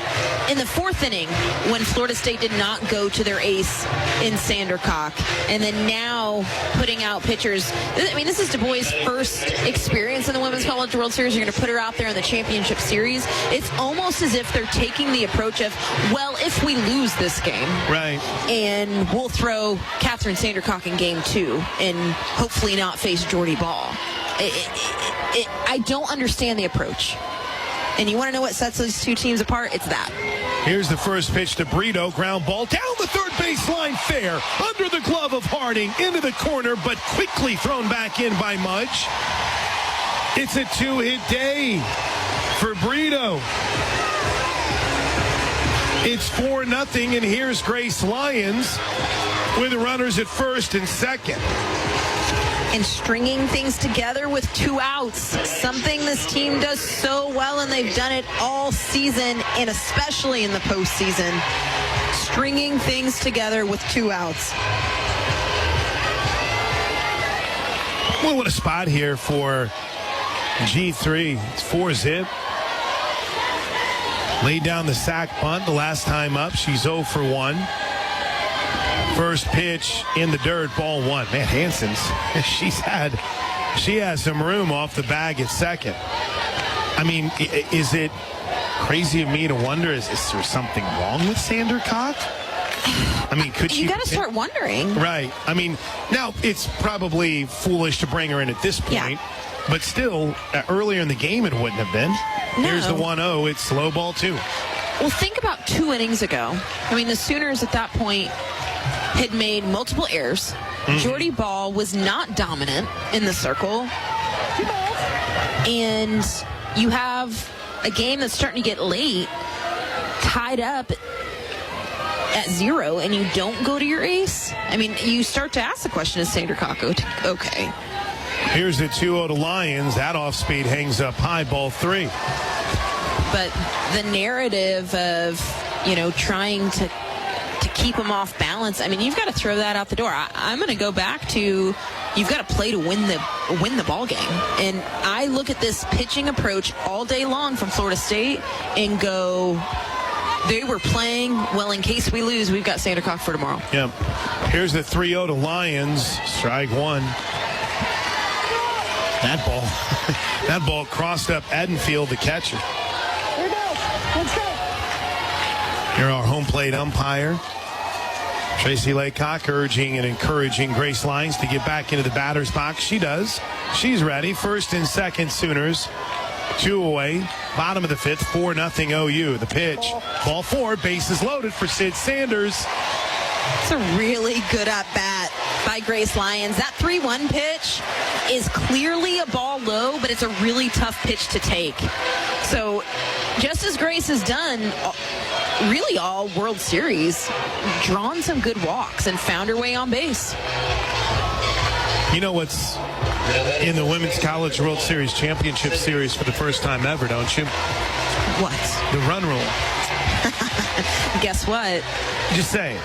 in the 4th inning when Florida State did not go to their ace in Sandercock, and then now putting out pitchers. I mean, this is DuBois' first experience in the Women's College World Series. You're going to put her out there in the championship series. It's almost as if they're taking the approach of, well, if we lose this game, right, and we'll throw Catherine Sandercock in game 2 and hopefully not face Jordy Ball. I don't understand the approach. And you want to know what sets those two teams apart? It's that. Here's the first pitch to Brito. Ground ball down the third baseline, fair. Under the glove of Harding, into the corner, but quickly thrown back in by Mudge. It's a 2-hit day for Brito. It's 4-0, and here's Grace Lyons with runners at first and second. And stringing things together with 2 outs, something this team does so well, and they've done it all season, and especially in the postseason. Stringing things together with 2 outs. Well, what a spot here for G3. It's 4-zip. Laid down the sack bunt the last time up. She's 0 for 1. First pitch in the dirt, ball one. Man, Hanson's, she has some room off the bag at second. I mean, is it crazy of me to wonder, is there something wrong with Sandercock? I mean, could you got to start wondering. Right. I mean, now it's probably foolish to bring her in at this point, but still, earlier in the game it wouldn't have been. No. Here's the 1-0. It's slow ball 2. Well, think about 2 innings ago. I mean, the Sooners at that point had made multiple errors. Jordy Ball was not dominant in the circle. And you have a game that's starting to get late, tied up at 0, and you don't go to your ace. I mean, you start to ask the question, is Sandercock okay? Here's the 2-0 to Lions. That off speed hangs up high, ball 3. But the narrative of, trying to keep them off balance, I mean, you've got to throw that out the door. I'm going to go back to, you've got to play to win the ball game. And I look at this pitching approach all day long from Florida State and go, they were playing, well, in case we lose, we've got Sandercock for tomorrow. Yep. Here's the 3-0 to Lions. Strike 1. That ball crossed up Edenfield, the catcher. Here we go. Let's go. Here our home plate umpire, Tracy Laycock, urging and encouraging Grace Lyons to get back into the batter's box. She does. She's ready. First and second Sooners. 2 away. Bottom of the 5th. 4-0 OU. The pitch. Ball 4. Bases loaded for Sid Sanders. It's a really good at-bat by Grace Lyons. That 3-1 pitch is clearly a ball low, but it's a really tough pitch to take. So just as Grace has done really all World Series, drawn some good walks and found her way on base. You know what's in the Women's College World Series Championship Series for the first time ever, don't you? What? The run rule. Guess what? Just saying.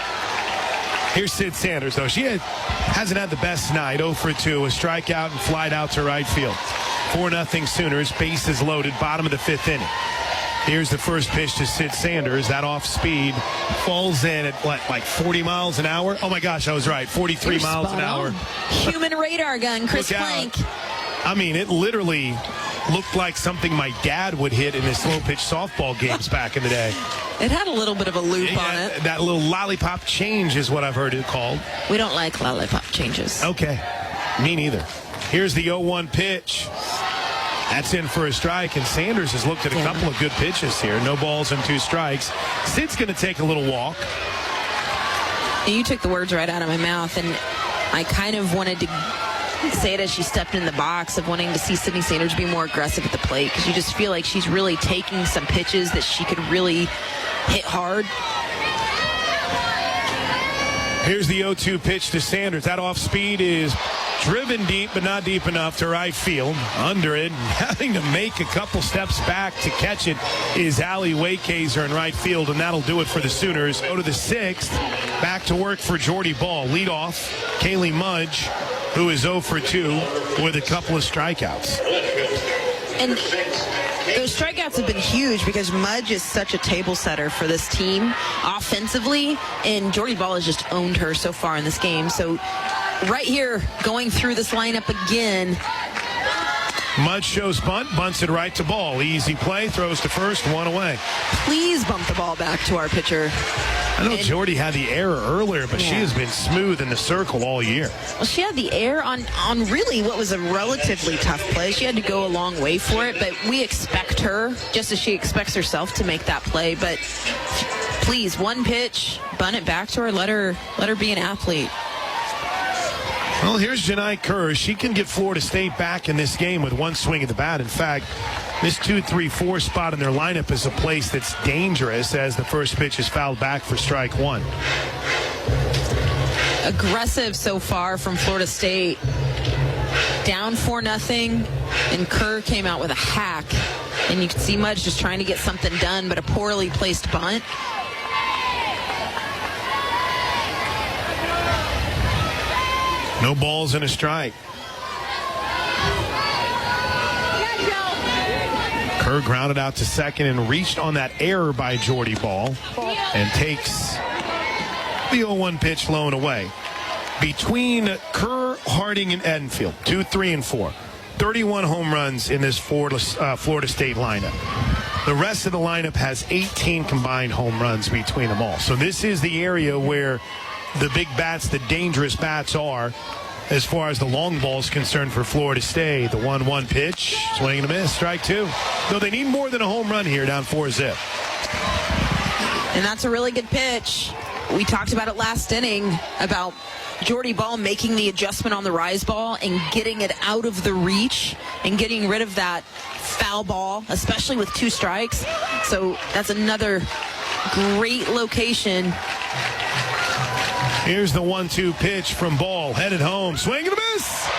Here's Sid Sanders, though. She hasn't had the best night. 0 for 2, a strikeout and flied out to right field. 4-0 Sooners, bases loaded, bottom of the 5th inning. Here's the first pitch to Sid Sanders. That off speed falls in at like 40 miles an hour. Oh my gosh, I was right. 43 miles an hour. Human radar gun, Chris Plank. I mean, it literally looked like something my dad would hit in his slow pitch softball games back in the day. It had a little bit of a loop on it. That little lollipop change is what I've heard it called. We don't like lollipop changes. Okay. Me neither. Here's the 0-1 pitch. That's in for a strike, and Sanders has looked at a couple of good pitches here. No balls and 2 strikes. Sid's going to take a little walk. You took the words right out of my mouth, and I kind of wanted to say it as she stepped in the box of wanting to see Sydney Sanders be more aggressive at the plate, because you just feel like she's really taking some pitches that she could really hit hard. Here's the 0-2 pitch to Sanders. That off speed is driven deep, but not deep enough to right field. Under it, having to make a couple steps back to catch it is Allie Waykazer in right field, and that'll do it for the Sooners. Go to the 6th. Back to work for Jordy Ball. Lead off, Kaylee Mudge, who is 0 for 2 with a couple of strikeouts. And those strikeouts have been huge because Mudge is such a table setter for this team offensively, and Jordy Ball has just owned her so far in this game. So right here, going through this lineup again. Mudge shows bunt, bunts it right to Ball. Easy play, throws to first, 1 away. Please bump the ball back to our pitcher. I know Jordy had the error earlier, but she has been smooth in the circle all year. Well, she had the error on really what was a relatively tough play. She had to go a long way for it, but we expect her, just as she expects herself, to make that play. But please, 1 pitch, bunt it back to her, let her be an athlete. Well, here's Janai Kerr. She can get Florida State back in this game with 1 swing of the bat. In fact, this 2-3-4 spot in their lineup is a place that's dangerous as the first pitch is fouled back for strike 1. Aggressive so far from Florida State. Down 4-0, and Kerr came out with a hack. And you can see Mudge just trying to get something done, but a poorly placed bunt. No balls and a strike. Kerr grounded out to second and reached on that error by Jordy Ball and takes The 0-1 pitch blown away. Between Kerr, Harding, and Edenfield, 2, 3, and 4. 31 home runs in this Florida State lineup. The rest of the lineup has 18 combined home runs between them all. So this is the area where the big bats, the dangerous bats are as far as the long ball is concerned for Florida State. The 1-1 pitch, swing and a miss, strike 2. Though they need more than a home run here, down 4-zip. And that's a really good pitch. We talked about it last inning about Jordy Ball making the adjustment on the rise ball and getting it out of the reach and getting rid of that foul ball, especially with 2 strikes. So that's another great location. Here's the 1-2 pitch from Ball, headed home, swing and a miss.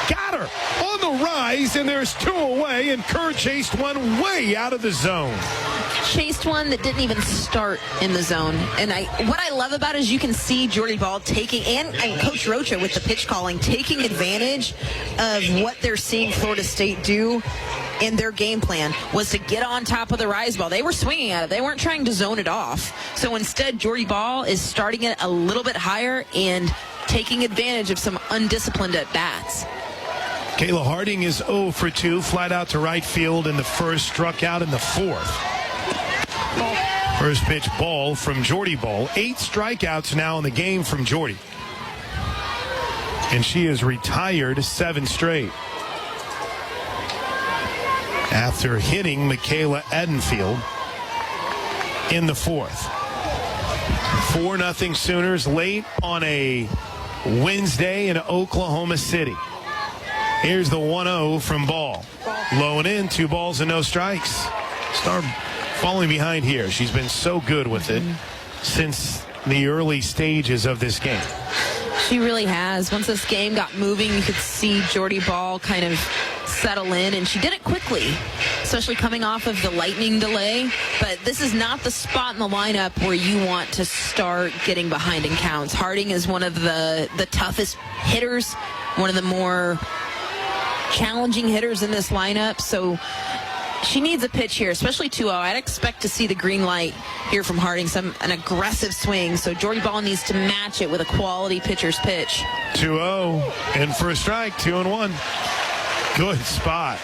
Got her on the rise, and there's 2 away, and Kerr chased one way out of the zone. Chased one that didn't even start in the zone. And what I love about it is you can see Jordy Ball taking, and Coach Rocha with the pitch calling, taking advantage of what they're seeing Florida State do in their game plan was to get on top of the rise ball. They were swinging at it. They weren't trying to zone it off. So instead, Jordy Ball is starting it a little bit higher and taking advantage of some undisciplined at-bats. Kayla Harding is 0 for 2, flat out to right field in the first, struck out in the 4th. First pitch ball from Jordy Ball. 8 strikeouts now in the game from Jordy. And she is retired 7 straight after hitting Michaela Edenfield in the 4th. 4-0 Sooners late on a Wednesday in Oklahoma City. Here's the 1-0 from Ball. Low and in, 2 balls and no strikes. Star falling behind here. She's been so good with it since the early stages of this game. She really has. Once this game got moving, you could see Jordy Ball kind of settle in, and she did it quickly, especially coming off of the lightning delay. But this is not the spot in the lineup where you want to start getting behind in counts. Harding is one of the toughest hitters, one of the more challenging hitters in this lineup. So she needs a pitch here, especially 2-0. I'd expect to see the green light here from Harding, an aggressive swing. So Jordy Ball needs to match it with a quality pitcher's pitch. 2-0 and for a strike, 2-1. Good spot.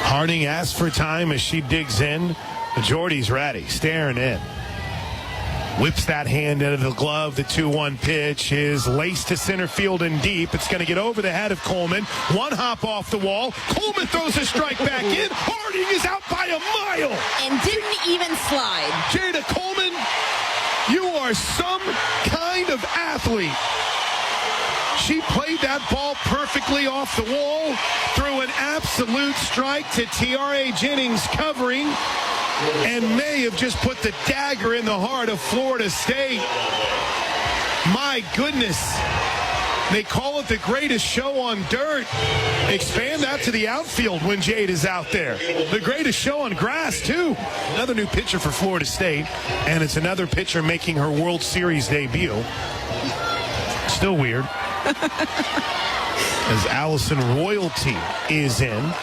Harding asks for time as she digs in. Jordy's ready, staring in. Whips that hand out of the glove. The 2-1 pitch is laced to center field and deep. It's going to get over the head of Coleman. One hop off the wall. Coleman throws a strike back in. Harding is out by a mile. And didn't even slide. Jada Coleman, you are some kind of athlete. She played that ball perfectly off the wall. Threw an absolute strike to T.R.A. Jennings covering. And may have just put the dagger in the heart of Florida State. My goodness. They call it the greatest show on dirt. Expand that to the outfield when Jade is out there. The greatest show on grass, too. Another new pitcher for Florida State. And it's another pitcher making her World Series debut. Still weird. As Allison Royalty is in.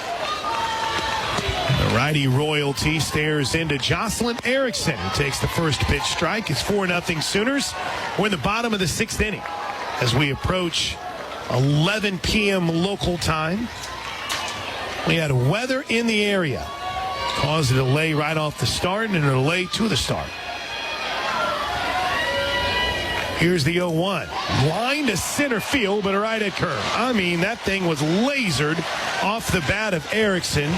The righty Royalty stares into Jocelyn Erickson, who takes the first pitch strike. It's 4-0 Sooners. We're in the bottom of the 6th inning as we approach 11 p.m. local time. We had weather in the area. Caused a delay right off the start and a delay to the start. Here's the 0-1. Line to center field, but right at Kerr. I mean, that thing was lasered off the bat of Erickson.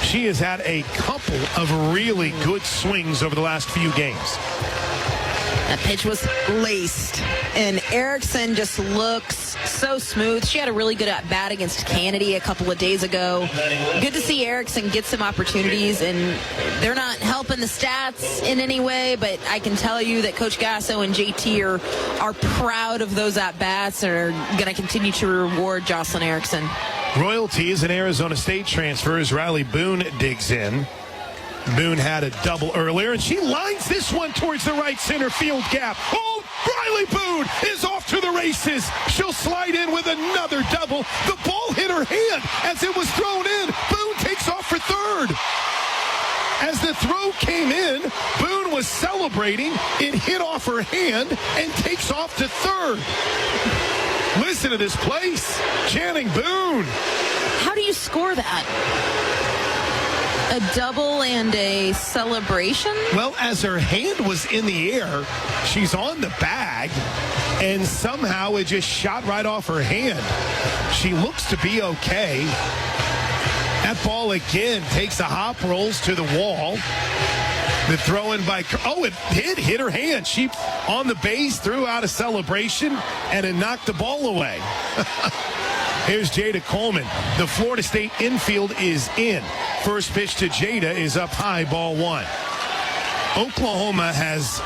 She has had a couple of really good swings over the last few games. That pitch was laced, and Erickson just looks so smooth. She had a really good at-bat against Kennedy a couple of days ago. Good to see Erickson get some opportunities, and they're not helping the stats in any way, but I can tell you that Coach Gasso and JT are proud of those at-bats and are going to continue to reward Jocelyn Erickson. Royalty is an Arizona State transfer as Riley Boone digs in. Boone had a double earlier, and she lines this one towards the right center field gap. Oh, Riley Boone is off to the races. She'll slide in with another double. The ball hit her hand as it was thrown in. Boone takes off for third. As the throw came in, Boone was celebrating. It hit off her hand and takes off to third. Listen to this place. Channing Boone. How do you score that? A double and a celebration? Well, as her hand was in the air, she's on the bag, and somehow it just shot right off her hand. She looks to be okay. That ball again takes a hop, rolls to the wall. The throw in by, it hit her hand. She on the base, threw out a celebration, and it knocked the ball away. Here's Jada Coleman. The Florida State infield is in. First pitch to Jada is up high, ball one. Oklahoma has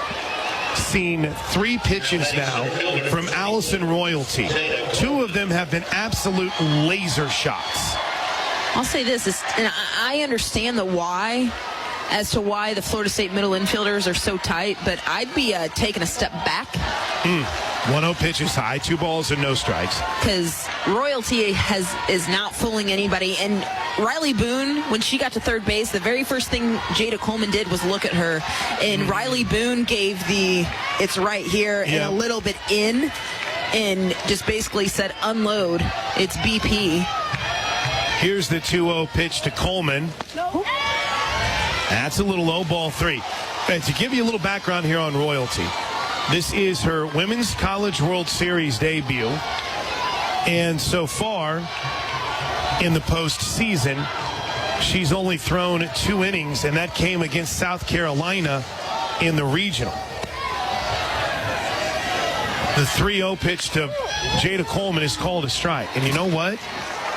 seen 3 pitches now from Allison Royalty. 2 of them have been absolute laser shots. I'll say this, and I understand the why, as to why the Florida State middle infielders are so tight, but I'd be taking a step back. 1-0 pitch is high, 2 balls and no strikes. Because Royalty is not fooling anybody, and Riley Boone, when she got to third base, the very first thing Jada Coleman did was look at her, and Riley Boone gave it's right here and a little bit in, and just basically said, unload, it's BP. Here's the 2-0 pitch to Coleman. That's a little low, ball 3. To give you a little background here on Royalty, this is her Women's College World Series debut. And so far in the postseason, she's only thrown 2 innings, and that came against South Carolina in the regional. The 3-0 pitch to Jada Coleman is called a strike. And you know what?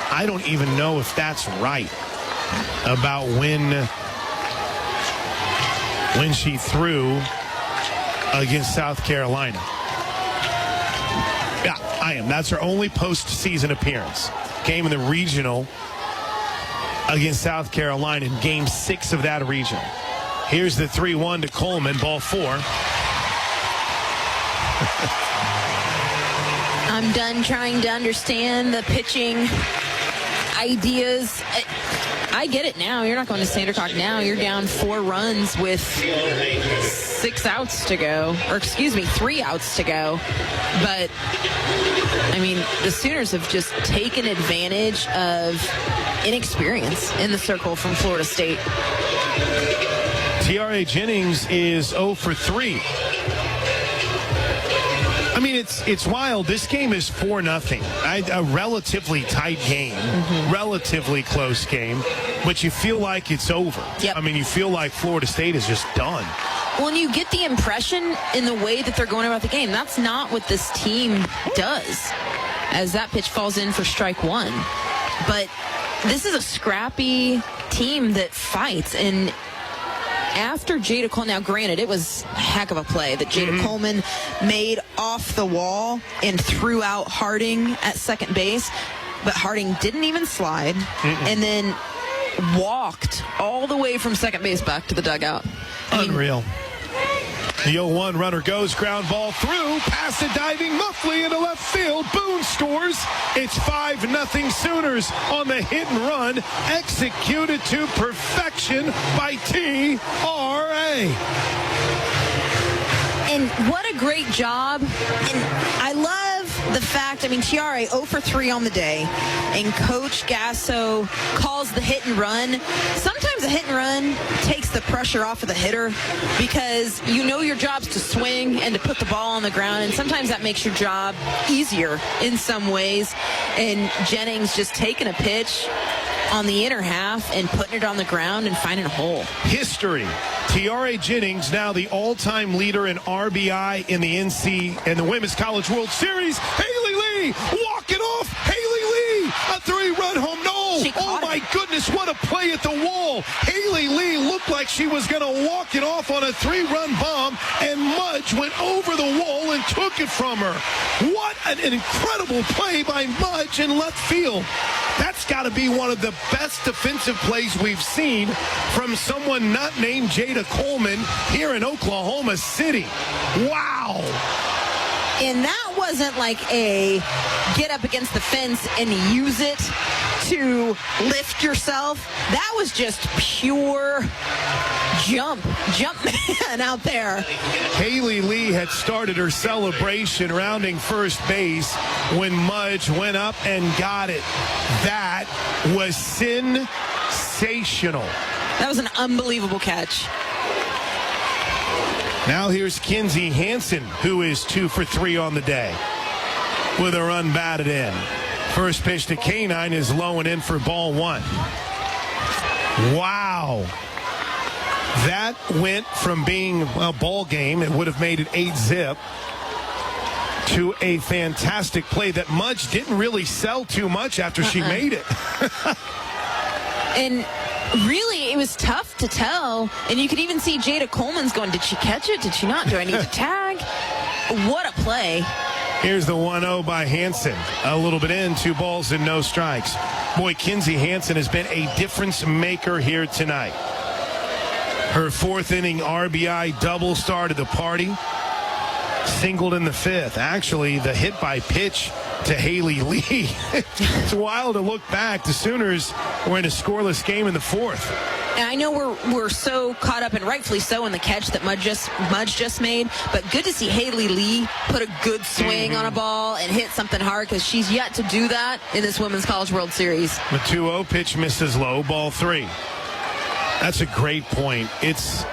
I don't even know if that's right about when she threw against South Carolina. Yeah, I am. That's her only postseason appearance. Came in the regional against South Carolina in Game 6 of that regional. Here's the 3-1 to Coleman, ball 4. I'm done trying to understand the pitching ideas. I get it now. You're not going to Sandercock now. You're down 4 runs with 6 outs to go. Or, 3 outs to go. But, I mean, the Sooners have just taken advantage of inexperience in the circle from Florida State. T.R.A. Jennings is 0 for 3. I mean, it's wild. This game is 4-0. A relatively tight game, relatively close game, but you feel like it's over. Yep. I mean, you feel like Florida State is just done. Well, and you get the impression in the way that they're going about the game. That's not what this team does, as that pitch falls in for strike 1. But this is a scrappy team that fights, and after Jada Coleman, now granted, it was a heck of a play that Jada Coleman made off the wall and threw out Harding at second base, but Harding didn't even slide and then walked all the way from second base back to the dugout. Unreal. The 0-1 runner goes, ground ball through, past a diving Muffley into left field. Boone scores. It's 5-0 Sooners on the hit and run, executed to perfection by T.R.A. And what a great job. And I love the fact, T.R.A. 0 for 3 on the day, and Coach Gasso calls the hit and run. Sometimes a hit and run takes the pressure off of the hitter because you know your job's to swing and to put the ball on the ground, and sometimes that makes your job easier in some ways. And Jennings just taking a pitch on the inner half and putting it on the ground and finding a hole. History. T.R.A. Jennings now the all-time leader in RBI in the NC and the Women's College World Series. Haley Lee walking off. Haley Lee, a 3-run home. No. Oh my goodness, what a play at the wall. Haley Lee looked like she was going to walk it off on a 3-run bomb, and Mudge went over the wall and took it from her. What an incredible play by Mudge in left field. That's got to be one of the best defensive plays we've seen from someone not named Jada Coleman here in Oklahoma City. Wow. And that wasn't like a get up against the fence and use it to lift yourself. That was just pure jump man out there. Haley Lee had started her celebration rounding first base when Mudge went up and got it. That was sensational. That was an unbelievable catch. Now here's Kinsey Hansen, who is 2 for 3 on the day with a run batted in. First pitch to K9 is low and in for ball 1. Wow. That went from being a ball game, it would have made it 8-zip, to a fantastic play that Mudge didn't really sell too much after she made it. And really, it was tough to tell. And you could even see Jada Coleman's going, did she catch it? Did she not? Do I need to tag? What a play. Here's the 1-0 by Hansen. A little bit in, 2 balls and no strikes. Boy, Kinsey Hansen has been a difference maker here tonight. Her 4th inning RBI double started the party. Singled in the 5th. Actually, the hit by pitch to Haley Lee. It's wild to look back. The Sooners were in a scoreless game in the 4th. And I know we're so caught up, and rightfully so, in the catch that Mudge just made, but good to see Haley Lee put a good swing on a ball and hit something hard, because she's yet to do that in this Women's College World Series. The 2-0 pitch misses low, ball 3. That's a great point. It's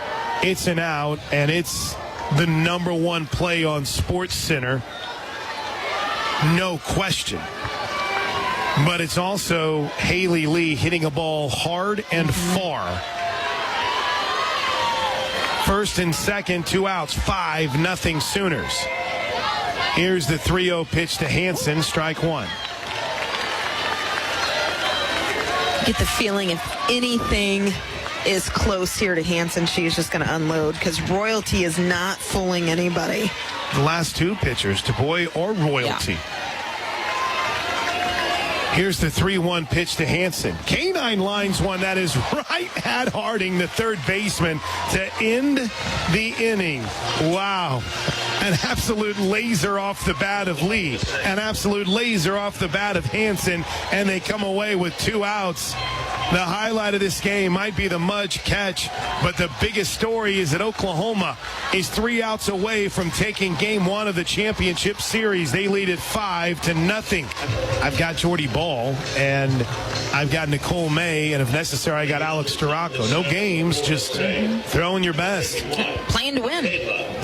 an out, and it's the number 1 play on SportsCenter. No question. But it's also Haley Lee hitting a ball hard and far. First and second, 2 outs, 5-0 Sooners. Here's the 3-0 pitch to Hansen, strike 1. Get the feeling if anything is close here to Hansen, she's just going to unload, because Royalty is not fooling anybody. The last 2 pitchers, DuBois or Royalty. Yeah. Here's the 3-1 pitch to Hansen. K9 lines one that is right at Harding, the third baseman, to end the inning. Wow. An absolute laser off the bat of Lee. An absolute laser off the bat of Hansen. And they come away with 2 outs. The highlight of this game might be the Mudge catch, but the biggest story is that Oklahoma is 3 outs away from taking game 1 of the championship series. They lead it 5-0. I've got Jordy Ball, and I've got Nicole May, and if necessary, I got Alex Tarraco. No games, just throwing your best. Playing to win.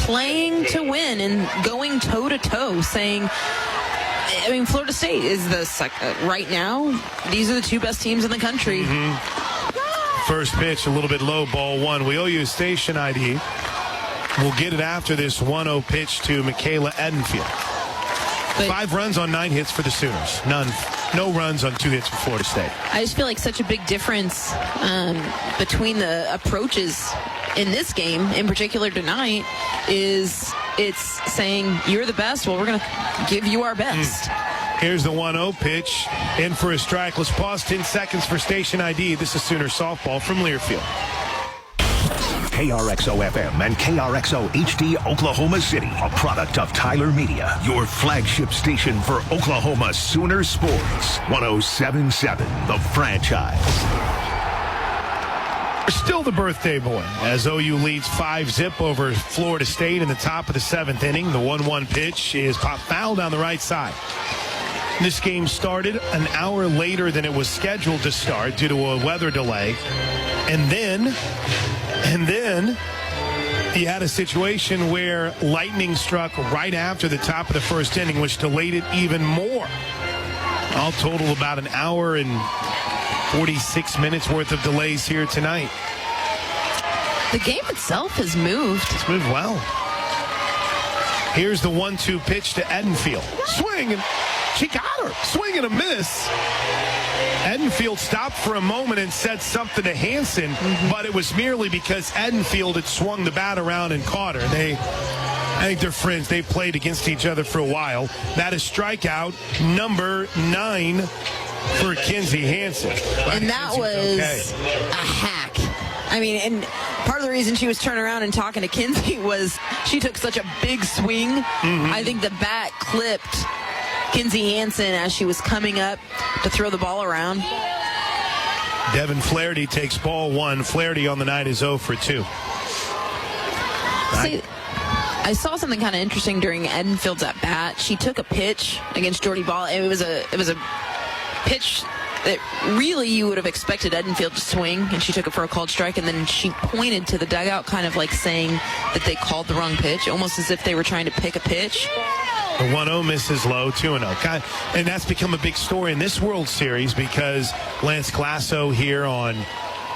Playing to win and going toe-to-toe, saying, I mean, Florida State is right now, these are the 2 best teams in the country. First pitch, a little bit low, ball 1. We owe you a station ID. We'll get it after this 1-0 pitch to Michaela Edenfield. 5 runs on 9 hits for the Sooners. No runs on 2 hits for Florida State. I just feel like such a big difference between the approaches in this game, in particular tonight, is it's saying you're the best. Well, we're going to give you our best. Here's the 1-0 pitch. In for a strike. Let's pause 10 seconds for station ID. This is Sooner softball from Learfield. KRXO-FM and KRXO HD Oklahoma City, a product of Tyler Media, your flagship station for Oklahoma Sooner sports. 107.7, The Franchise. Still the birthday boy, as OU leads 5-0 over Florida State in the top of the 7th inning. The 1-1 pitch is popped foul down the right side. This game started an hour later than it was scheduled to start due to a weather delay. And then you had a situation where lightning struck right after the top of the first inning, which delayed it even more. All total about an hour and 46 minutes worth of delays here tonight. The game itself has moved. It's moved well. Here's the 1-2 pitch to Edenfield. Swing, and she got her. Swing and a miss. Edenfield stopped for a moment and said something to Hansen, but it was merely because Edenfield had swung the bat around and caught her. I think they're friends. They've played against each other for a while. That is strikeout number 9 for Kinsey Hansen. And that was a hack. I mean, and part part of the reason she was turning around and talking to Kinsey was she took such a big swing. I think the bat clipped Kinsey Hansen as she was coming up to throw the ball around. Devin Flaherty takes ball one. Flaherty on the night is 0 for 2. See, I saw something kind of interesting during Edenfield's at bat. She took a pitch against Jordy Ball. It was a pitch that really you would have expected Edenfield to swing, and she took it for a called strike, and then she pointed to the dugout kind of like saying that they called the wrong pitch, almost as if they were trying to pick a pitch. The 1-0 misses low, 2-0. And that's become a big story in this World Series because Lance Glasso here on,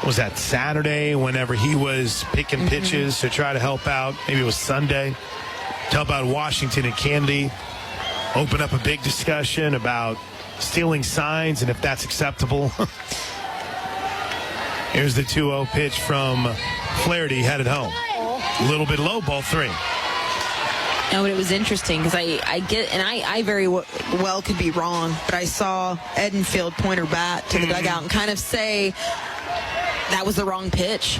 was that Saturday, whenever he was picking pitches to try to help out, maybe it was Sunday, to help out Washington and Kennedy, open up a big discussion about stealing signs and if that's acceptable. Here's the 2-0 pitch from Flaherty headed home. A little bit low, ball 3. No, but it was interesting because I very well could be wrong, but I saw Edenfield point her bat to the dugout and kind of say that was the wrong pitch.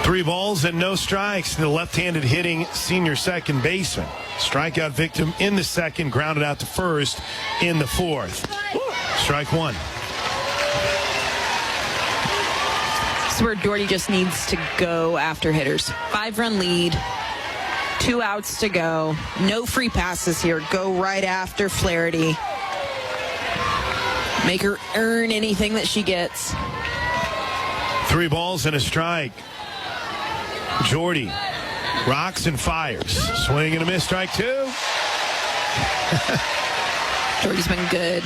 3 balls and no strikes. The left-handed hitting senior second baseman. Strikeout victim in the second, grounded out to first in the 4th. Strike 1. This is where Jordy just needs to go after hitters. 5-run lead, 2 outs to go. No free passes here. Go right after Flaherty. Make her earn anything that she gets. 3 balls and a strike. Jordy rocks and fires. Swing and a miss, strike 2. Jordy's been good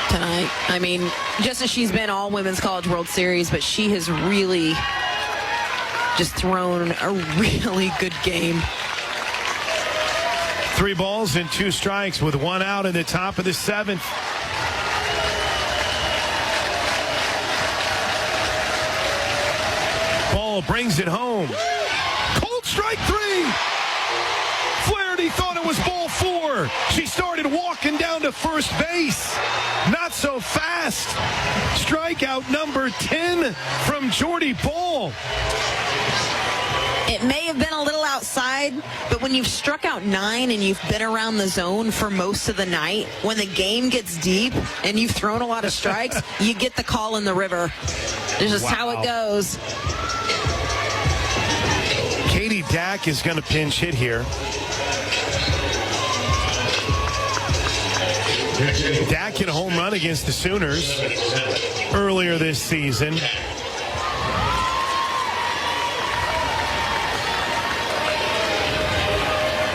tonight. I mean, just as she's been all Women's College World Series, but she has really just thrown a really good game. 3 balls and 2 strikes with 1 out in the top of the 7th. Ball brings it home. Cold strike 3. Flaherty thought it was ball 4. She started walking down to first base. Not so fast. Strikeout number 10 from Jordy Ball. It may have been a little outside, but when you've struck out 9 and you've been around the zone for most of the night, when the game gets deep and you've thrown a lot of strikes, you get the call in the river. This is how it goes. Katie Dack is going to pinch hit here. Dack hit a home run against the Sooners earlier this season.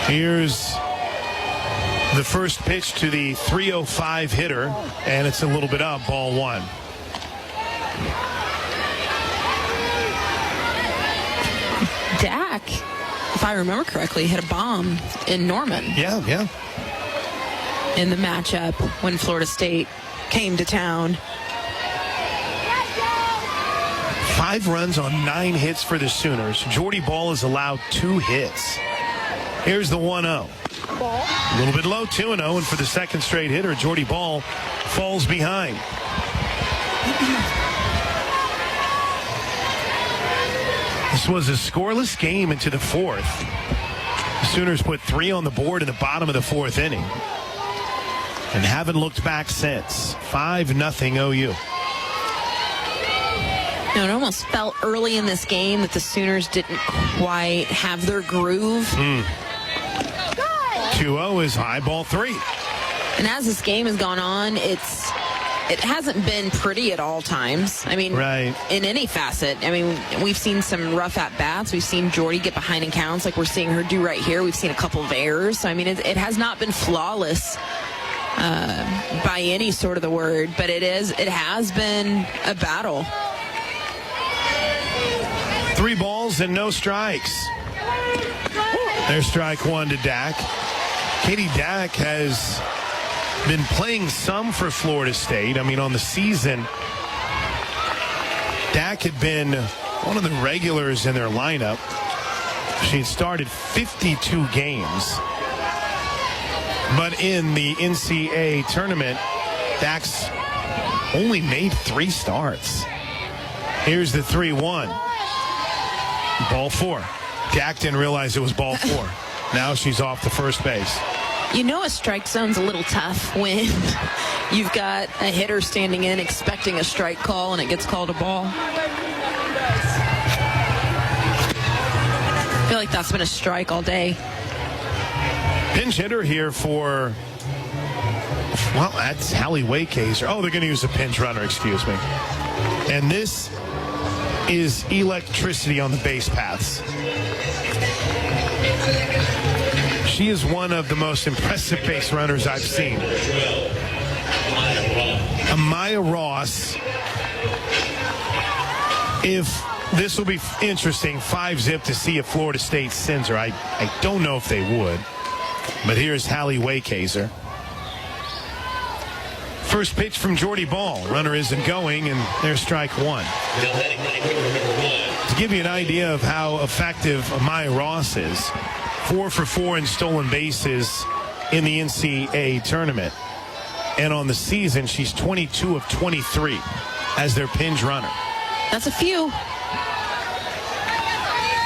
Here's the first pitch to the 305 hitter, and it's a little bit up, ball 1. Dack, if I remember correctly, hit a bomb in Norman. Yeah. In the matchup when Florida State came to town. 5 runs on 9 hits for the Sooners. Jordy Ball has allowed 2 hits. Here's the 1-0. A little bit low, 2-0, and for the second straight hitter, Jordy Ball falls behind. This was a scoreless game into the 4th. The Sooners put 3 on the board in the bottom of the 4th inning and haven't looked back since. 5-0 OU. It almost felt early in this game that the Sooners didn't quite have their groove. 2-0 is high, ball 3. And as this game has gone on, it hasn't been pretty at all times. I mean, right. In any facet. I mean, we've seen some rough at-bats. We've seen Jordy get behind in counts like we're seeing her do right here. We've seen a couple of errors. So, I mean, it has not been flawless by any sort of the word, but it has been a battle. 3 balls and no strikes. There's strike 1 to Dack. Katie Dack has been playing some for Florida State. I mean, on the season, Dack had been one of the regulars in their lineup. She had started 52 games. But in the NCAA tournament, Dack's only made 3 starts. Here's the 3-1. Ball 4. Dak didn't realize it was ball 4. Now she's off to first base. You know a strike zone's a little tough when you've got a hitter standing in expecting a strike call and it gets called a ball. I feel like that's been a strike all day. Pinch hitter here for, well, that's Hallie Waycaser. Oh, they're going to use a pinch runner, excuse me. And this is electricity on the base paths. She is one of the most impressive base runners I've seen. Amaya Ross, if this will be interesting, 5-zip to see if Florida State sends her. I don't know if they would. But here's Hallie Waycaser. First pitch from Jordy Ball. Runner isn't going, and there's strike 1. To give you an idea of how effective Amaya Ross is, 4 for 4 in stolen bases in the NCAA tournament. And on the season, she's 22 of 23 as their pinch runner. That's a few.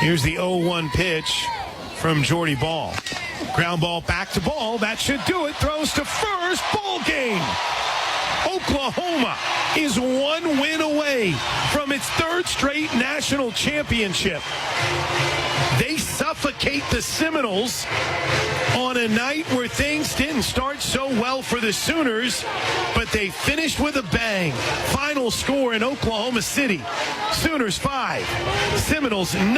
Here's the 0-1 pitch from Jordy Ball. Ground ball back to Ball. That should do it. Throws to first. Ball game. Oklahoma is 1 win away from its 3rd straight national championship. They suffocate the Seminoles on a night where things didn't start so well for the Sooners, but they finished with a bang. Final score in Oklahoma City: Sooners 5, Seminoles 0.